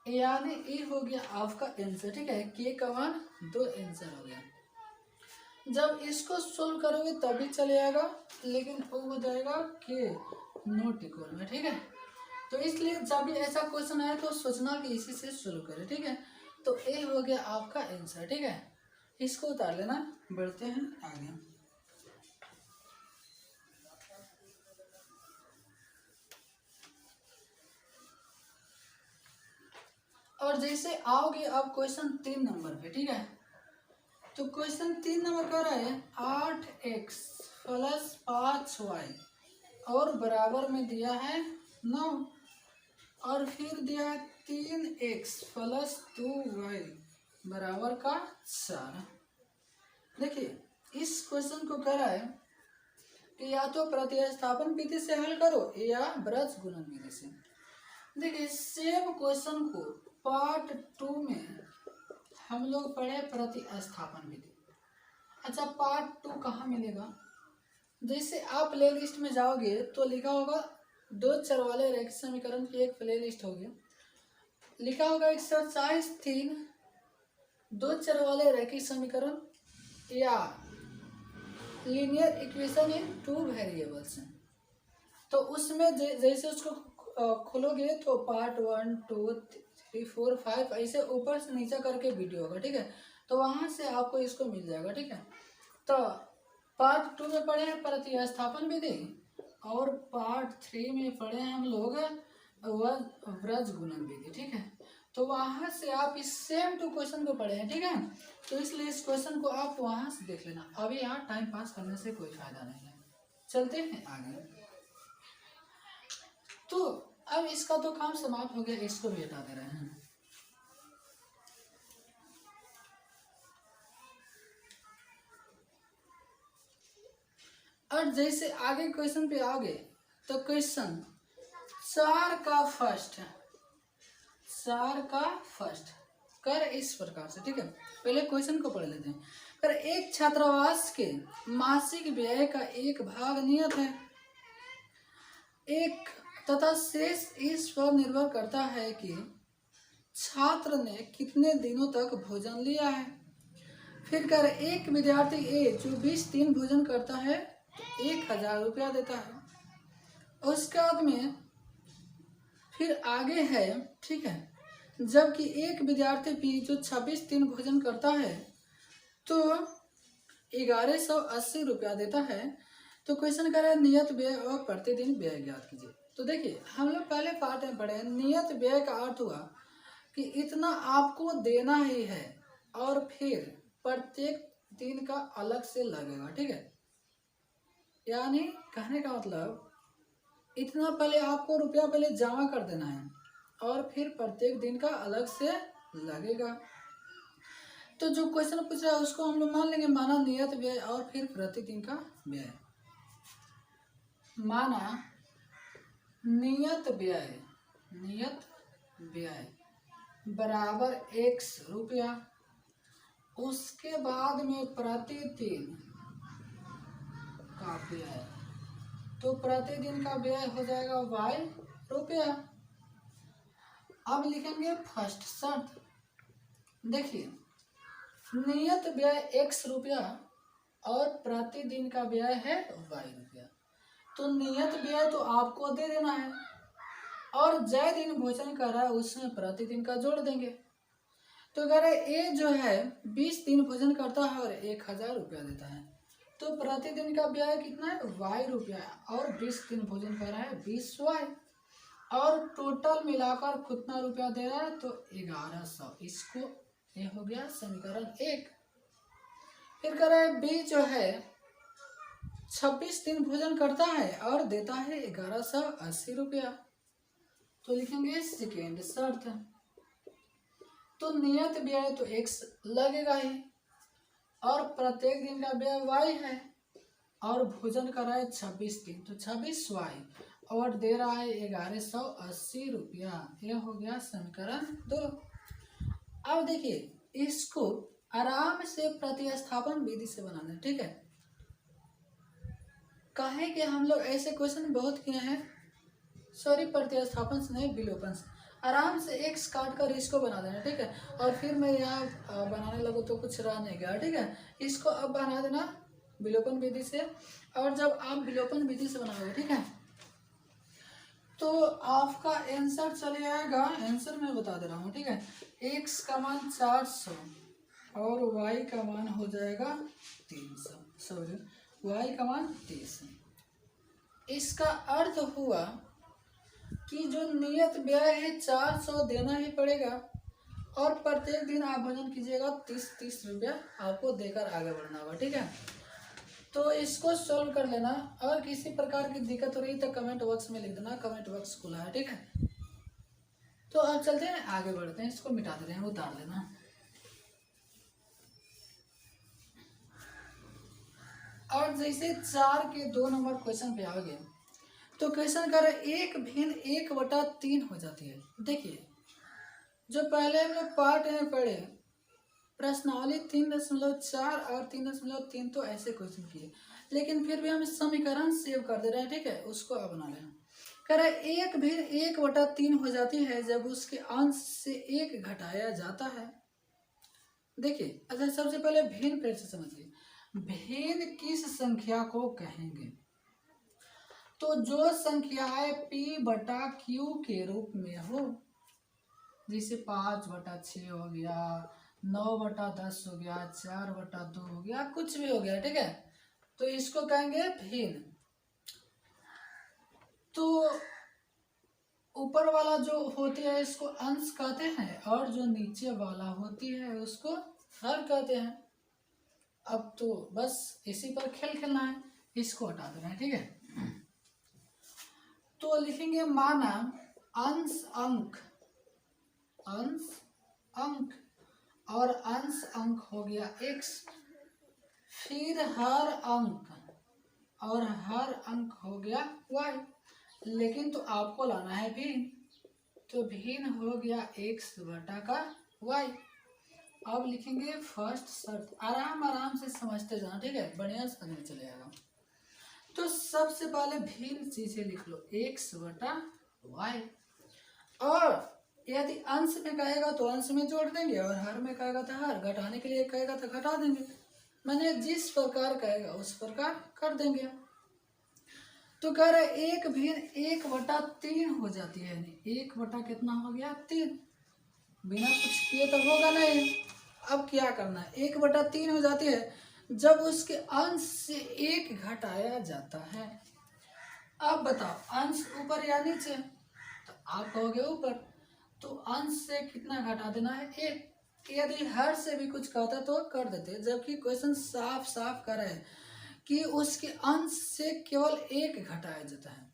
यानी ये हो गया आपका आंसर, ठीक है। k का मान 2 आंसर हो गया। जब इसको सोल्व करोगे तभी चले आएगा, लेकिन वो हो जाएगा k नॉट इक्वल में, ठीक है। तो इसलिए जब भी ऐसा क्वेश्चन आए तो सोचना कि इसी से सोल्व करें, ठीक है। तो ए हो गया आपका आंसर, ठीक है। इसको उतार लेना, बढ़ते हैं आगे। और जैसे आओगे अब क्वेश्चन 3 नंबर पे, ठीक है। तो क्वेश्चन 3 नंबर कह रहा है 8x प्लस 5y और बराबर में दिया है 9, और फिर दिया है 3x प्लस 2y बराबर का 4। देखिए इस क्वेश्चन को कह रहा है कि या तो प्रतिस्थापन विधि से हल करो या ब्रज गुणन विधि से। देखिए सेम क्वेश्चन को पार्ट 2 में हम लोग पढ़े प्रतिस्थापन विधि। अच्छा पार्ट 2 कहाँ मिलेगा, जैसे आप प्ले लिस्ट में जाओगे तो लिखा होगा 2 चर वाले रैखिक समीकरण की एक प्ले लिस्ट होगी, लिखा होगा एक्सरसाइज 3 2 चर वाले रैखिक समीकरण या लीनियर इक्वेशन इन 2 वेरिएबल्स। तो उसमें जैसे उसको खोलोगे तो पार्ट 1 2 3 4 5 ऐसे ऊपर से नीचे करके वीडियो होगा, ठीक है। तो वहां से आपको इसको मिल जाएगा, ठीक है। तो पार्ट 2 में पढ़े हैं प्रतिस्थापन विधि, और पार्ट 3 में पढ़े हैं हम लोग ब्रज गुणन विधि, ठीक है। तो वहां से आप इस सेम टू क्वेश्चन को पढ़े हैं, ठीक है। तो इसलिए इस क्वेश्चन को आप वहां से देख लेना, अभी यहाँ टाइम पास करने से कोई फायदा नहीं है। चलते हैं आगे। तो अब इसका तो काम समाप्त हो गया, इसको भी हटा दे रहे हैं। और जैसे आगे क्वेश्चन पे आओगे तो क्वेश्चन 4 का फर्स्ट कर इस प्रकार से, ठीक है। पहले क्वेश्चन को पढ़ लेते हैं। कर एक छात्रावास के मासिक व्यय का एक भाग नियत है, एक तथा शेष इस पर निर्भर करता है कि छात्र ने कितने दिनों तक भोजन लिया है। फिर कर एक विद्यार्थी ए जो 20 दिन भोजन करता है 1000 रुपया देता है। उसके बाद में फिर आगे है, ठीक है, जबकि एक विद्यार्थी बी जो 26 दिन भोजन करता है तो 1180 रुपया देता है। तो क्वेश्चन कर रहा है नियत व्यय और प्रतिदिन व्यय ज्ञात कीजिए। तो देखिए हम लोग पहले पार्ट में पढ़े, नियत व्यय का अर्थ हुआ कि इतना आपको देना ही है और फिर प्रत्येक दिन का अलग से लगेगा, ठीक है। यानी कहने का मतलब इतना पहले आपको रुपया पहले जमा कर देना है और फिर प्रत्येक दिन का अलग से लगेगा। तो जो क्वेश्चन पूछ रहा है उसको हम लोग मान लेंगे, माना नियत व्यय और फिर प्रतिदिन का व्यय। माना नियत व्यय बराबर x रुपया, उसके बाद में प्रतिदिन का व्यय, तो प्रतिदिन का व्यय हो जाएगा y रुपया। अब लिखेंगे फर्स्ट शर्त। देखिए नियत व्यय x रुपया और प्रतिदिन का व्यय है y रुपया। तो नियत व्यय तो आपको दे देना है और जय दिन भोजन कर रहा है उसमें प्रतिदिन का जोड़ देंगे। तो कह रहे ए जो है 20 दिन भोजन करता है और 1000 रुपया देता है, तो प्रतिदिन का व्यय कितना है y रुपया और 20 दिन भोजन कर रहा है 20y और टोटल मिलाकर कितना रुपया दे रहा है तो 1100। इसको ये हो गया समीकरण 1। फिर कह रहा है बी जो है 26 दिन भोजन करता है और देता है 1180 रुपया, तो लिखेंगे सेकेंड शर्त। तो नियत व्यय तो x लगेगा ही और प्रत्येक दिन का व्यय y है और भोजन कर रहा है 26 दिन, तो 26y और दे रहा है 1180 रुपया। यह हो गया समीकरण 2। अब देखिए इसको आराम से प्रतिस्थापन विधि से बनाना है, ठीक है। कहे कि हम लोग ऐसे क्वेश्चन बहुत किए हैं, सॉरी प्रतिस्थापन से नहीं विलोपन से। आराम से x काट कर इसको बना देना, ठीक है। और फिर मैं यहाँ बनाने लगूँ तो कुछ रह नहीं गया, ठीक है। इसको अब बना देना विलोपन विधि से, और जब आप विलोपन विधि से बनाओगे, ठीक है, तो आपका आंसर चले आएगा। आंसर मैं बता दे रहा हूँ, ठीक है। x का मान 400 और y का मान हो जाएगा 300, सॉरी y का मान 30। इसका अर्थ हुआ कि जो नियत व्यय है 400 देना ही पड़ेगा और प्रत्येक दिन आप भोजन कीजिएगा 30 रुपया आपको देकर आगे बढ़ना होगा, ठीक है। तो इसको सॉल्व कर लेना, और किसी प्रकार की दिक्कत हो रही तो कमेंट बॉक्स में लिख देना, कमेंट बॉक्स खुला है, ठीक है। तो अब चलते हैं आगे बढ़ते हैं, इसको मिटा देते हैं, उतार लेना। और जैसे 4 के 2 नंबर क्वेश्चन पे आओगे तो क्वेश्चन कर 1/1/3 हो जाती है। देखिए जो पहले हम लोग पार्ट में पढ़े प्रश्नावली 3.4 और 3.3 तो ऐसे क्वेश्चन किए, लेकिन फिर भी हम समीकरण सेव कर दे रहे हैं, ठीक है। उसको अब बना लेना। कह रहे 1/1/3 हो जाती है जब उसके अंश से 1 घटाया जाता है। देखिए अच्छा सबसे पहले भिन्न फिर से समझिए, भिन्न किस संख्या को कहेंगे। तो जो संख्याएं p/q के रूप में हो, जैसे 5/6 हो गया, 9/10 हो गया, 4/2 हो गया, कुछ भी हो गया, ठीक है, तो इसको कहेंगे भिन्न। तो ऊपर वाला जो होती है इसको अंश कहते हैं और जो नीचे वाला होती है उसको हर कहते हैं। अब तो बस इसी पर खेल खेलना है, इसको हटा देना है, ठीक है। तो लिखेंगे माना अंश अंक, अंश अंक और अंश अंक हो गया x, फिर हर अंक और हर अंक हो गया y। लेकिन तो आपको लाना है भिन्न, तो भिन्न हो गया x बटा का y। अब लिखेंगे फर्स्ट शर्त, आराम आराम से समझते जाना, ठीक है, बढ़िया समझ में चलेगा। तो सबसे पहले भिन्न चीजें लिख लो, x बटा y। और यदि अंश में कहेगा तो अंश में जोड़ देंगे और हर में कहेगा तो हर, घटाने के लिए कहेगा तो घटा देंगे, मैंने जिस प्रकार कहेगा उस प्रकार कर देंगे। तो कह रहे एक भिन्न 1/3 हो जाती है, यानी 1 कितना हो गया 3, बिना कुछ किए तो होगा नहीं। अब क्या करना है, 1/3 हो जाती है जब उसके अंश से 1 घटाया जाता है। अब बताओ अंश ऊपर या नीचे, तो आप कहोगे ऊपर, तो अंश से कितना घटा देना है 1। यदि हर से भी कुछ कहता तो कर देते, जबकि क्वेश्चन साफ साफ कर रहा है कि उसके अंश से केवल 1 घटाया जाता है।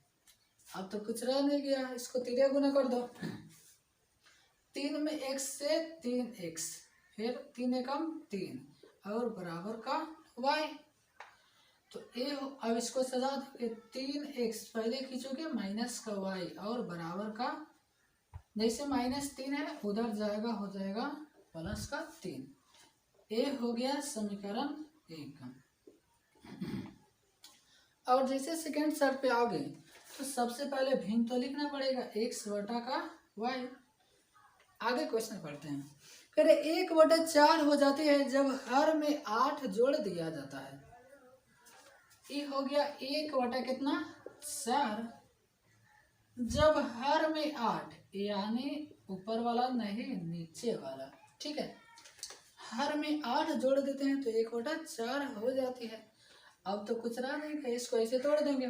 अब तो कुछ रह नहीं गया, इसको 3 गुना कर दो, 3 में x से 3x, फिर 3 एकम 3 और बराबर का y। तो अब इसको सजा देंगे, 3x पहले खींचोगे माइनस का y और बराबर का, जैसे -3 है उधर जाएगा, हो जाएगा प्लस का 3। ए हो गया समीकरण 1। और जैसे सेकेंड शर्त पे आओगे तो सबसे पहले भिन्न तो लिखना पड़ेगा, x बटा का y। आगे क्वेश्चन पढ़ते हैं, कह रहे 1/4 हो जाती है जब हर में 8 जोड़ दिया जाता है। ये हो गया 1 कितना 4, जब हर में 8, यानी ऊपर वाला नहीं नीचे वाला, ठीक है, हर में 8 जोड़ देते हैं तो 1/4 हो जाती है। अब तो कुछ रहा नहीं है, इसको ऐसे तोड़ देंगे,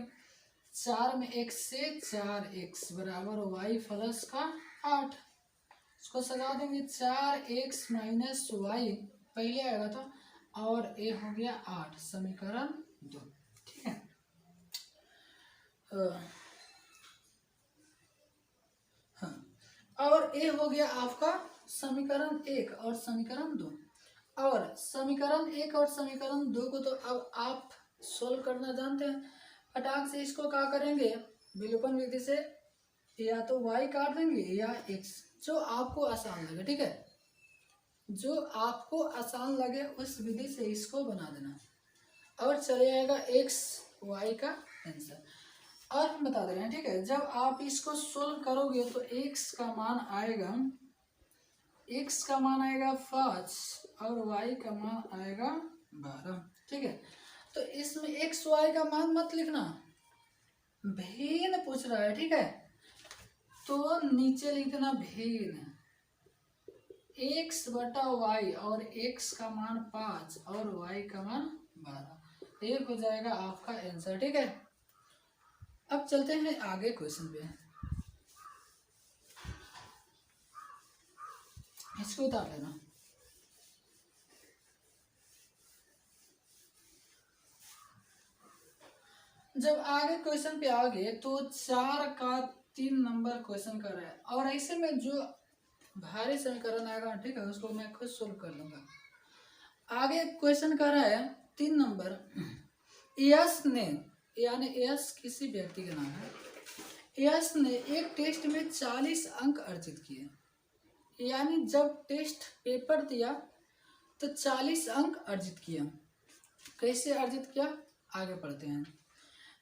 4 में x से 4x बराबर y प्लस का 8। इसको सजा देंगे, 4x माइनस y पहले आएगा था, और ए हो गया 8, समीकरण 2, ठीक है। हाँ, और ए हो गया आपका समीकरण 1 और समीकरण 2। और समीकरण 1 और समीकरण 2 को तो अब आप सोल्व करना जानते हैं, फटाक से इसको क्या करेंगे, विलोपन विधि से या तो y काट देंगे या x, जो आपको आसान लगे, ठीक है, जो आपको आसान लगे उस विधि से इसको बना देना, और चले आएगा x y का आंसर। और हम बता दे रहे हैं, ठीक है, जब आप इसको सोल्व करोगे तो x का मान आएगा, x का मान आएगा 5 और y का मान आएगा 12, ठीक है। तो इसमें x y का मान मत लिखना, भिन्न पूछ रहा है, ठीक है, तो नीचे लिख देना भिन्न, x बटा y और x का मान 5 और y का मान 12, एक हो जाएगा आपका आंसर, ठीक है। अब चलते हैं आगे क्वेश्चन पे, इसको उतार लेना। जब आगे क्वेश्चन पे आ गए तो 4 का 3 नंबर क्वेश्चन कर रहा है, और ऐसे में जो भारी समीकरण आएगा, ठीक है, उसको मैं खुद सोल्व कर लूंगा। आगे क्वेश्चन कर रहा है 3 नंबर, यश ने, यानी यश किसी व्यक्ति का नाम है, यश ने एक टेस्ट में 40 अंक अर्जित किए, यानी जब टेस्ट पेपर दिया तो 40 अंक अर्जित किया। कैसे अर्जित किया, आगे पढ़ते हैं।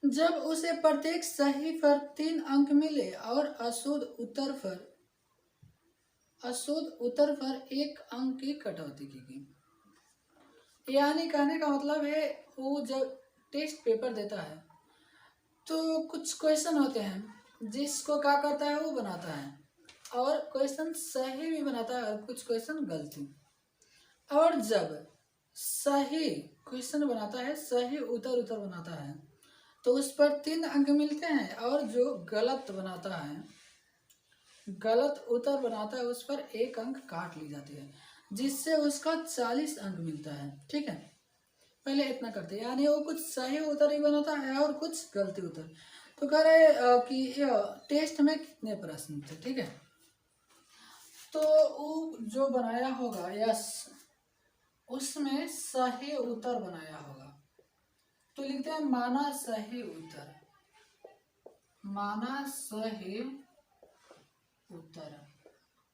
जब उसे प्रत्येक सही पर 3 अंक मिले और अशुद्ध उत्तर पर 1 अंक की कटौती की गई। यानी कहने का मतलब है, वो जब टेस्ट पेपर देता है तो कुछ क्वेश्चन होते हैं जिसको क्या करता है वो बनाता है, और क्वेश्चन सही भी बनाता है और कुछ क्वेश्चन गलती। और जब सही क्वेश्चन बनाता है, सही उत्तर बनाता है, तो उस पर 3 अंक मिलते हैं, और जो गलत बनाता है गलत उत्तर बनाता है उस पर 1 अंक काट ली जाती है, जिससे उसका 40 अंक मिलता है। ठीक है, पहले इतना करते हैं, यानी वो कुछ सही उत्तर ही बनाता है और कुछ गलती उत्तर। तो कह रहे कि टेस्ट में कितने प्रश्न थे। ठीक है, तो वो जो बनाया होगा यस, उसमें सही उत्तर बनाया होगा, तो लिखते हैं माना सही उत्तर, माना सही उत्तर,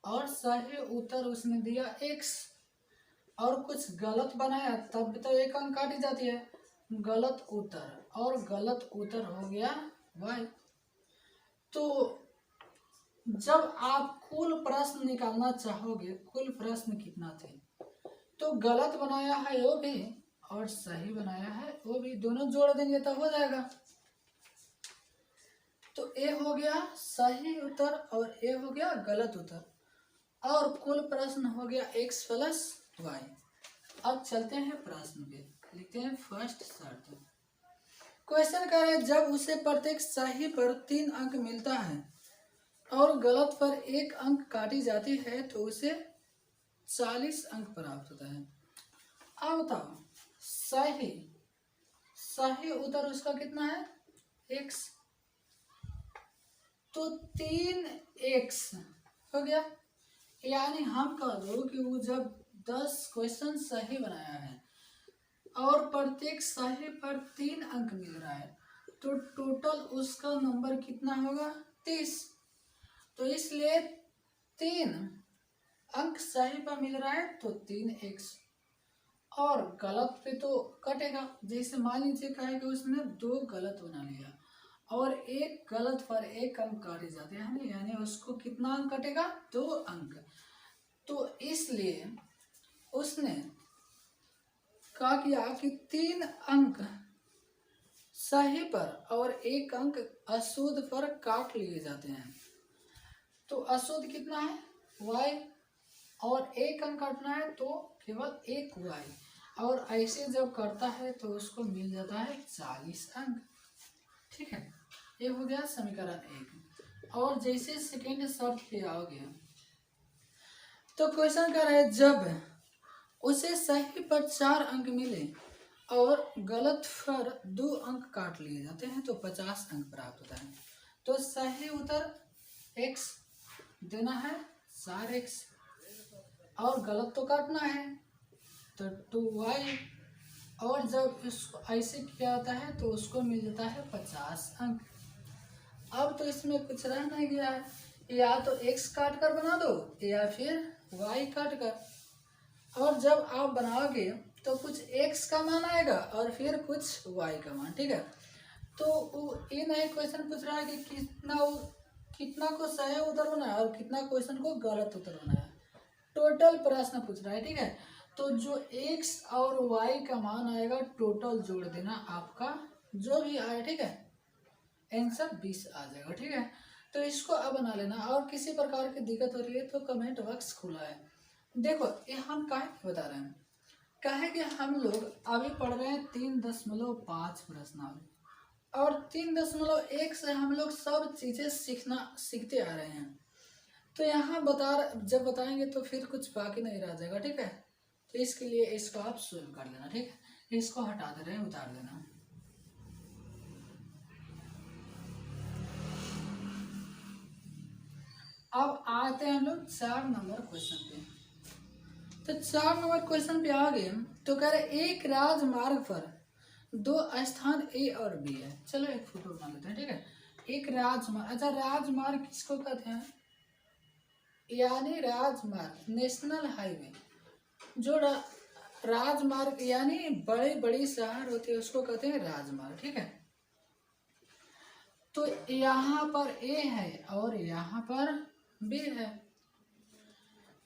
और सही उत्तर उसने दिया x, और कुछ गलत बनाया तब तो 1 अंक काटी जाती है, गलत उत्तर, और गलत उत्तर हो गया y। तो जब आप कुल प्रश्न निकालना चाहोगे, कुल प्रश्न कितना थे, तो गलत बनाया है वो भी और सही बनाया है वो भी, दोनों जोड़ देंगे तो हो जाएगा। तो ए हो गया सही उत्तर और ए हो गया गलत उत्तर, और कुल प्रश्न हो गया x प्लस वाई। अब चलते हैं प्रश्न पे, लिखते हैं फर्स्ट शर्त। क्वेश्चन कह रहे हैं जब उसे प्रत्येक सही पर 3 अंक मिलता है और गलत पर 1 अंक काटी जाती है तो उसे 40 अंक प्राप्त होता है। अब बताओ सही, सही उत्तर उसका कितना है x, तो 3x हो गया, यानी हम कह दो कि वो जब 10 क्वेश्चन सही बनाया है और प्रत्येक सही पर 3 अंक मिल रहा है, तो टोटल उसका नंबर कितना होगा 30। तो इसलिए 3 अंक सही पर मिल रहा है तो 3x, और गलत पे तो कटेगा, जैसे मान लीजिए कहे कि उसने 2 गलत बना लिया और 1 गलत पर 1 अंक काटे जाते हैं, यानी उसको कितना अंक कटेगा 2 अंक। तो इसलिए उसने कहा किया कि 3 अंक सही पर और 1 अंक अशुद्ध पर काट लिए जाते हैं। तो अशुद्ध कितना है y, और 1 अंक काटना है तो केवल 1 y, और ऐसे जब करता है तो उसको मिल जाता है 40 अंक। ठीक है, ये हो गया समीकरण 1। और जैसे सेकेंड शर्त पे आओगे तो क्वेश्चन कर रहा है जब उसे सही पर 4 अंक मिले और गलत पर 2 अंक काट लिए जाते हैं तो 50 अंक प्राप्त होता है। तो सही उत्तर x देना है 4x, और गलत तो काटना है तो 2y, और जब इसको ऐसे किया जाता है तो उसको मिल जाता है 50 अंक। अब तो इसमें कुछ रह नहीं गया है, या तो x काट कर बना दो या फिर y काट कर, और जब आप बनाओगे तो कुछ x का मान आएगा और फिर कुछ y का मान। ठीक है, तो ये नए क्वेश्चन पूछ रहा है कि कितना को सही उत्तर बनाया और कितना क्वेश्चन को गलत उत्तर बनाया, टोटल प्रश्न पूछ रहा है। ठीक है, तो जो x और y का मान आएगा टोटल जोड़ देना आपका जो भी आए। ठीक है, आंसर 20 आ जाएगा। ठीक है, तो इसको अब बना लेना, और किसी प्रकार की दिक्कत हो रही है तो कमेंट बॉक्स खुला है। देखो ये हम काहे बता रहे हैं, काहे कि हम लोग अभी पढ़ रहे हैं 3.5 प्रश्नावली, और 3.1 से हम लोग सब चीज़ें सीखते आ रहे हैं। तो यहाँ जब बताएंगे तो फिर कुछ बाकी नहीं रह जाएगा। ठीक है, तो इसके लिए इसको आप सोल्व कर लेना। ठीक है, इसको हटा दे रहे हैं, उतार देना। अब आते हैं हम लोग 4 नंबर क्वेश्चन पे। तो 4 नंबर क्वेश्चन पे आ गए तो कह रहे एक राजमार्ग पर 2 स्थान ए और बी है। चलो एक फोटो बना लेते हैं। ठीक है, एक राजमार्ग, अच्छा राजमार्ग किसको कहते हैं, यानी राजमार्ग नेशनल हाईवे, जो राजमार्ग यानी बड़े बड़ी शहर होते हैं उसको कहते हैं राजमार्ग। ठीक है, तो यहाँ पर ए है और यहाँ पर बी है,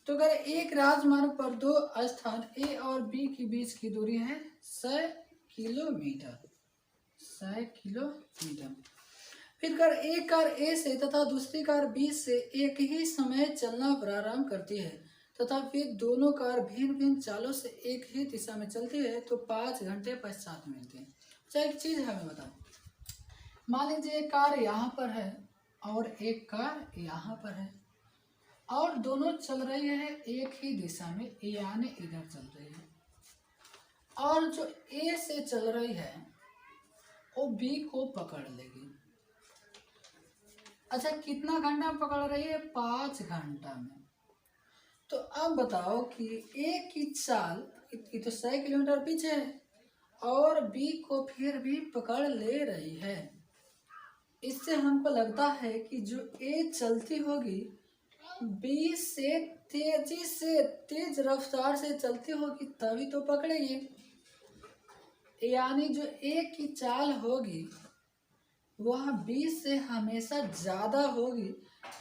तो अगर एक राजमार्ग पर 2 स्थान ए और बी के बीच की दूरी है 100 किलोमीटर, 100 किलोमीटर। फिर कर एक कार ए से तथा दूसरी कार बी से एक ही समय चलना प्रारंभ करती है तथा फिर दोनों कार भिन्न भिन्न चालों से एक ही दिशा में चलती है तो 5 घंटे पश्चात मिलते हैं। अच्छा एक चीज हमें बताओ, मान लीजिए एक कार यहाँ पर है और एक कार यहाँ पर है, और दोनों चल रही है एक ही दिशा में, यानी इधर चल रही है। और जो ए से चल रही है वो बी को पकड़ लेगी। अच्छा, कितना घंटा में पकड़ रही है? 5 घंटा में। तो अब बताओ कि ए की चाल ये तो 100 किलोमीटर पीछे है और बी को फिर भी पकड़ ले रही है। इससे हमको लगता है कि जो ए चलती होगी बी से तेज रफ्तार से चलती होगी, तभी तो पकड़ेगी। यानी जो ए की चाल होगी वह बी से हमेशा ज़्यादा होगी,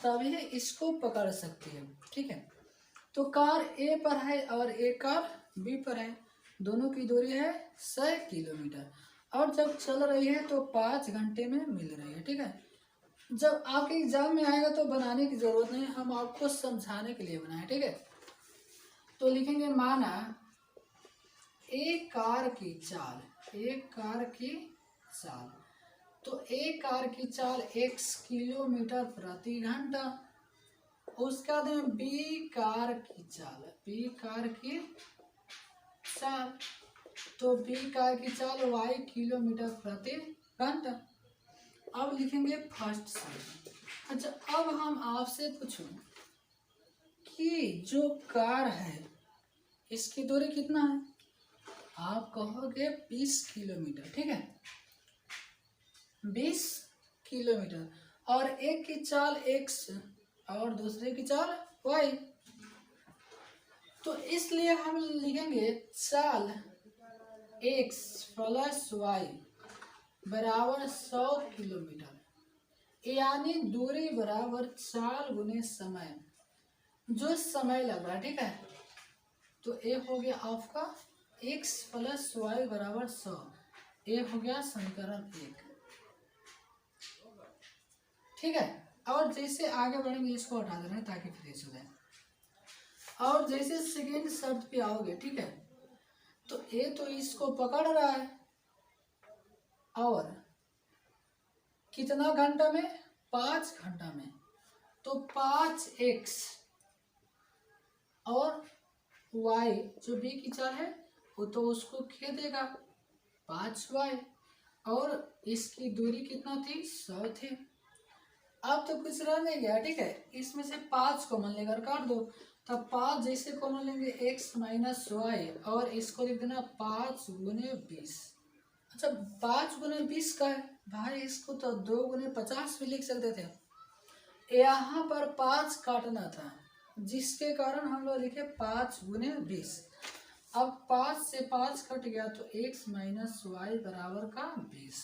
तभी इसको पकड़ सकती है। ठीक है, तो कार ए पर है और एक कार बी पर है, दोनों की दूरी है 100 किलोमीटर और जब चल रही है तो 5 घंटे में मिल रही है। ठीक है, जब आपके एग्जाम में आएगा तो बनाने की जरूरत नहीं, हम आपको समझाने के लिए बनाए। ठीक है, तो लिखेंगे माना एक कार की चाल, तो एक कार की चाल x किलोमीटर प्रति घंटा। उसके बाद में बी कार की चाल, तो बी कार की चाल y किलोमीटर प्रति घंटा। अब लिखेंगे फर्स्ट साइड। अच्छा, अब हम आपसे पूछूं कि जो कार है इसकी दूरी कितना है? आप कहोगे 20 किलोमीटर। ठीक है, 20 किलोमीटर और एक की चाल x और दूसरे की चाल y, तो इसलिए हम लिखेंगे चाल x प्लस y बराबर 100 किलोमीटर, यानी दूरी बराबर चाल गुने समय, जो समय लग रहा है। ठीक है, तो ए हो गया आपका x प्लस वाई बराबर 100, ये हो गया समीकरण 1। ठीक है, और जैसे आगे बढ़ेंगे इसको हटा देना ताकि फ्रेश हो जाए। और जैसे सेकेंड शर्त पे आओगे, ठीक है, तो ए तो इसको पकड़ रहा है और कितना घंटा में? 5 घंटा में। तो 5x और y जो बी की चाल है वो तो उसको खेदेगा 5y, और इसकी दूरी कितना थी? 100 थी। अब तो कुछ रह नहीं गया। ठीक है, इसमें से 5 कॉमन लेकर काट दो, तब 5 जैसे कॉमन लेंगे x माइनस वाई, और इसको लिख देना 5 गुने 20। अच्छा, 5 गुने 20 का है भाई, इसको तो 2 गुने 50 भी लिख सकते थे। यहाँ पर 5 काटना था, जिसके कारण हम लोग लिखे 5 गुने 20। अब 5 से 5 कट गया तो x माइनस वाई बराबर का 20,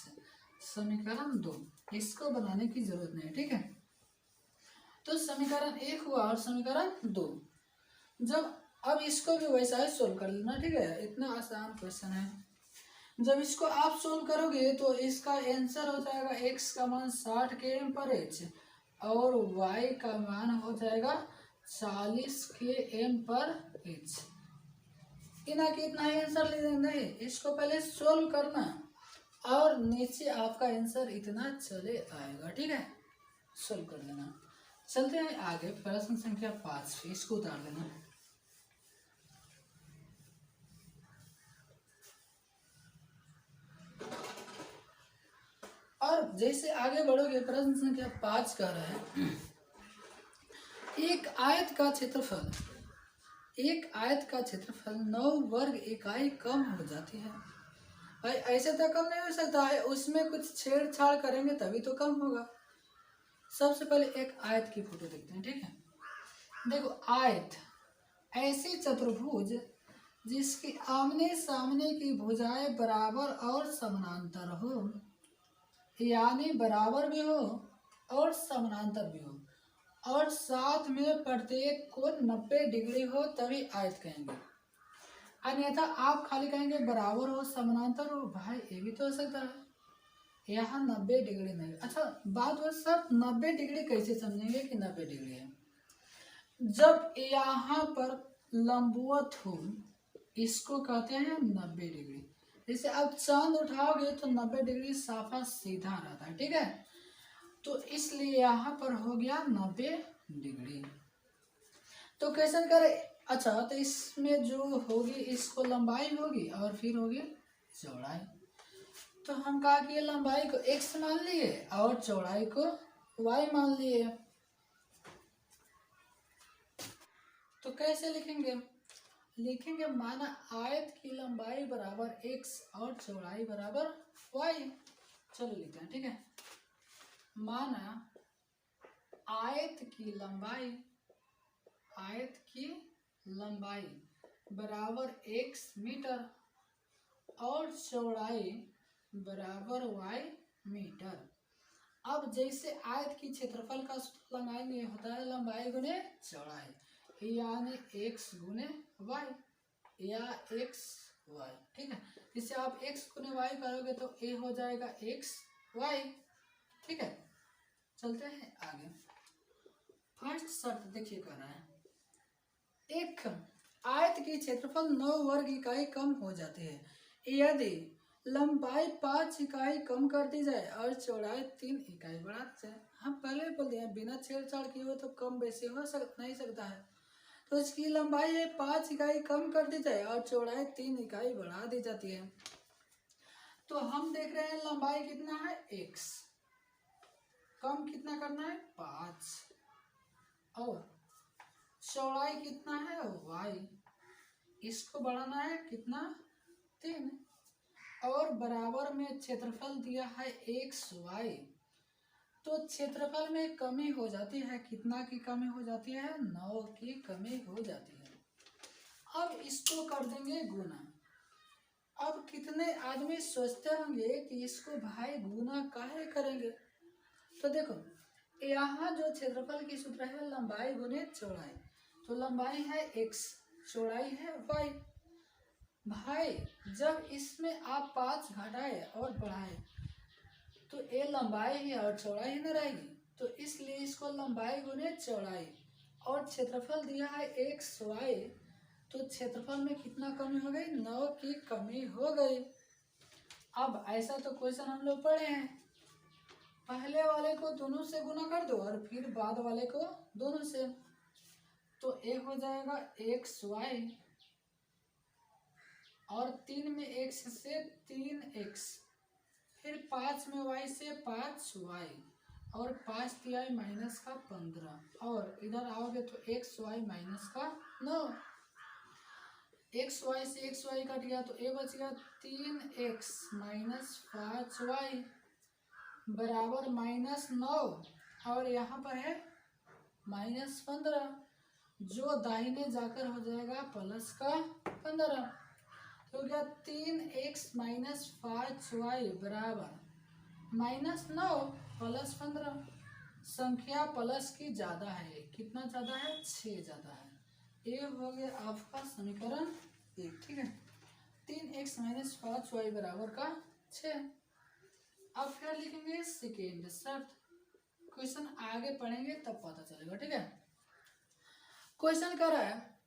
समीकरण 2। इसको बनाने की जरूरत नहीं है। ठीक है, तो समीकरण 1 हुआ और समीकरण 2। जब अब इसको भी वैसा ही सोल्व कर लेना। ठीक है, इतना आसान क्वेश्चन है। जब इसको आप सोल्व करोगे तो इसका आंसर हो जाएगा x का मान 60 km पर h और y का मान हो जाएगा 40 km पर h। इतना कितना ही आंसर ले नहीं, इसको पहले सोल्व करना और नीचे आपका आंसर इतना चले आएगा। ठीक है, सोल्व कर लेना। चलते हैं आगे, प्रश्न संख्या 5, इसको उतार देना। और जैसे आगे बढ़ोगे, प्रश्न संख्या 5 कह रहा है एक आयत का क्षेत्रफल 9 वर्ग इकाई कम हो जाती है। भाई ऐसे तो कम नहीं हो सकता है, उसमें कुछ छेड़छाड़ करेंगे तभी तो कम होगा। सबसे पहले एक आयत की फोटो देखते हैं। ठीक है, देखो आयत ऐसी चतुर्भुज जिसकी आमने सामने की भुजाएं बराबर और समानांतर हो, यानी बराबर भी हो और समानांतर भी हो, और साथ में प्रत्येक कोण 90 डिग्री हो, तभी आयत कहेंगे। अन्यथा आप खाली कहेंगे बराबर हो समानांतर हो, भाई ये भी तो हो सकता है, यहाँ 90 डिग्री नहीं। अच्छा बात वो सब 90 डिग्री कैसे समझेंगे कि 90 डिग्री है? जब यहाँ पर लंबवत हो इसको कहते हैं 90 डिग्री। जैसे आप चांद उठाओगे तो 90 डिग्री साफा सीधा रहता है। ठीक है, तो इसलिए यहाँ पर हो गया 90 डिग्री। तो क्वेश्चन करे, अच्छा तो इसमें जो होगी इसको लंबाई होगी और फिर होगी चौड़ाई। तो हम कहा कि लंबाई को x मान लिए और चौड़ाई को y मान लिए। तो कैसे लिखेंगे? लिखेंगे माना आयत की लंबाई बराबर x और चौड़ाई बराबर y। चलो लिखते हैं, ठीक है। माना आयत की लंबाई बराबर x मीटर और चौड़ाई बराबर y मीटर। अब जैसे आयत की क्षेत्रफल का सूत्र लगाएंगे, होता है लंबाई गुने चौड़ाई, यानी x गुने y या x y, ठीक है। जिससे आप x गुने y करोगे तो a हो जाएगा x y, ठीक है। चलते हैं आगे। फर्स्ट शर्त देखिए कह रहा है, एक आयत की क्षेत्रफल 9 वर्ग इकाई कम हो जाती है यदि लंबाई 5 इकाई कम कर दी जाए और चौड़ाई 3 इकाई बढ़ा दी जाए। हम पहले बोल दिए बिना छेड़छाड़ किए हुए तो कम बेसी नहीं सकता है। तो इसकी लंबाई है 5 इकाई कम कर दी जाए और चौड़ाई 3 इकाई बढ़ा दी जाती है। तो हम देख रहे हैं लंबाई कितना है x, कम कितना करना है 5, और चौड़ाई कितना है y, इसको बढ़ाना है कितना 3, और बराबर में क्षेत्रफल दिया है xy। तो क्षेत्रफल में कमी हो जाती है, कितना की कमी हो जाती है 9 की कमी हो जाती है। अब इसको कर देंगे गुना। अब कितने आदमी सोचते होंगे कि इसको भाई गुना काहे करेंगे। तो देखो यहाँ जो क्षेत्रफल की सूत्र है लंबाई गुने चौड़ाई, तो लंबाई है x, चौड़ाई है y। भाई जब इसमें आप 5 घटाए और बढ़ाए तो ये लंबाई ही और चौड़ाई ही न रहेगी, तो इसलिए इसको लंबाई गुने चौड़ाई, और क्षेत्रफल दिया है xy, तो क्षेत्रफल में कितना कमी हो गई 9 की कमी हो गई। अब ऐसा तो क्वेश्चन हम लोग पढ़े हैं, पहले वाले को दोनों से गुना कर दो और फिर बाद वाले को दोनों से, तो ए हो जाएगा xy और 3 में x से 3x, फिर 5 में y से 5y और 5 तिहाई माइनस का 15, और इधर आओगे तो xy माइनस का 9। xy से xy कट गया तो a बच गया 3x माइनस 5y बराबर माइनस 9, और यहाँ पर है माइनस 15, जो दाहिने जाकर हो जाएगा प्लस का 15। तो क्या 3x माइनस 5y बराबर माइनस 9 प्लस 15। संख्या प्लस की ज़्यादा है, कितना ज़्यादा है 6 ज़्यादा है। ये हो गया आपका समीकरण 1, ठीक है। 3x माइनस 5y बराबर का 6। अब फिर लिखेंगे सेकेंड शर्त, क्वेश्चन आगे पढ़ेंगे तब पता चलेगा, ठीक है। क्वेश्चन कर रहा है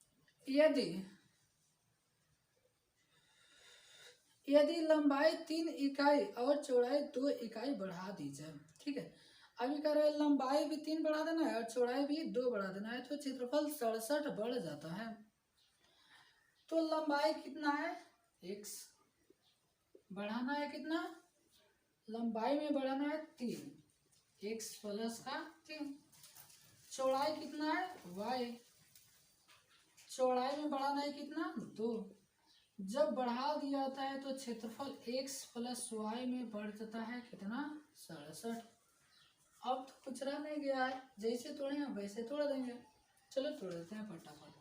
यदि लंबाई 3 इकाई और चौड़ाई 2 इकाई बढ़ा दी जाए, ठीक है। अभी कह रहे हैं लंबाई भी 3 बढ़ा देना है और चौड़ाई भी 2 बढ़ा देना है, तो क्षेत्रफल 67 बढ़ जाता है। तो लंबाई कितना है x, बढ़ाना है कितना, लंबाई में बढ़ाना है 3, x प्लस का 3। चौड़ाई कितना है y, चौड़ाई में बढ़ाना है कितना 2। जब बढ़ा दिया जाता है तो क्षेत्रफल x प्लस y में बढ़ जाता है कितना 67। अब तो कुछ रह नहीं गया है, जैसे तोड़े हैं वैसे तोड़ देंगे। चलो तोड़ देते हैं फटाफट।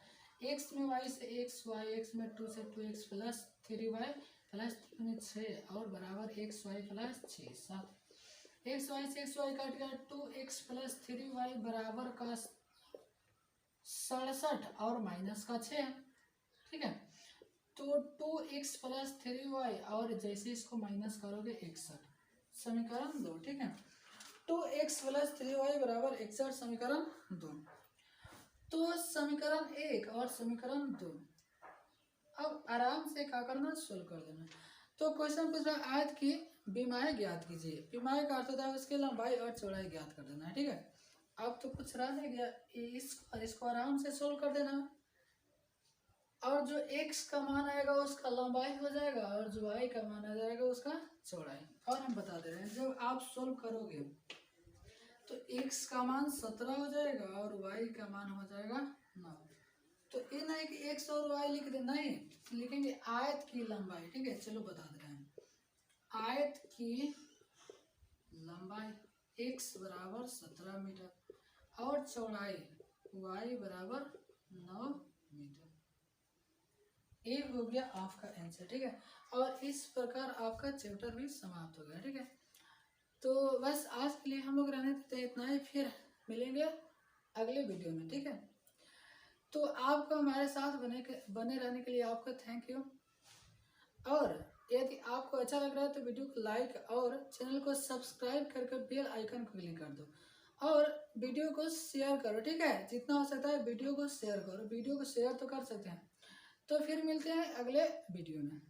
x में y से xy, x में 2 से 2x प्लस 3y प्लस 3 6 और बराबर xy प्लस 6 7। xy से xy काट गया 2x प्लस 3y बराबर का 67 और माइनस का 6, ठीक है। तो 2x प्लस 3y और जैसे इसको माइनस करोगे 61, समीकरण 2, ठीक है। 2x प्लस 3y बराबर 61, समीकरण 2। तो समीकरण 1 और समीकरण 2 अब आराम से क्या करना सोल्व कर देना। तो क्वेश्चन पूछ रहा है आयत की विमाएँ ज्ञात कीजिए। विमाएँ का अर्थ होता है उसकी लंबाई और चौड़ाई ज्ञात कर देना है, ठीक है। अब तो कुछ रह नहीं गया, इसको आराम से सोल्व कर देना, और जो x का मान आएगा उसका लंबाई हो जाएगा, और जो y का मान आ जाएगा उसका चौड़ाई। और हम बता दे रहे हैं जब आप सोल्व करोगे तो x का मान 17 हो जाएगा और y का मान हो जाएगा 9। तो ये नहीं कि x और y लिख दे, नहीं लिखेंगे आयत की लंबाई। ठीक है, चलो बता दे रहे हैं। आयत की लंबाई x बराबर 17 मीटर और चौड़ाई y बराबर 9 मीटर। ये हो गया आपका आंसर। ठीक है, और इस प्रकार आपका चैप्टर भी समाप्त हो गया। ठीक है, तो बस आज के लिए हम लोग रहने देते हैं इतना ही, फिर मिलेंगे अगले वीडियो में। ठीक है, तो आपको हमारे साथ बने रहने के लिए आपका थैंक यू। और यदि आपको अच्छा लग रहा है तो वीडियो को लाइक और चैनल को सब्सक्राइब करके बेल आइकन को क्लिक कर दो और वीडियो को शेयर करो। ठीक है, जितना हो सकता है वीडियो को शेयर करो, वीडियो को शेयर तो कर सकते हैं। तो फिर मिलते हैं अगले वीडियो में।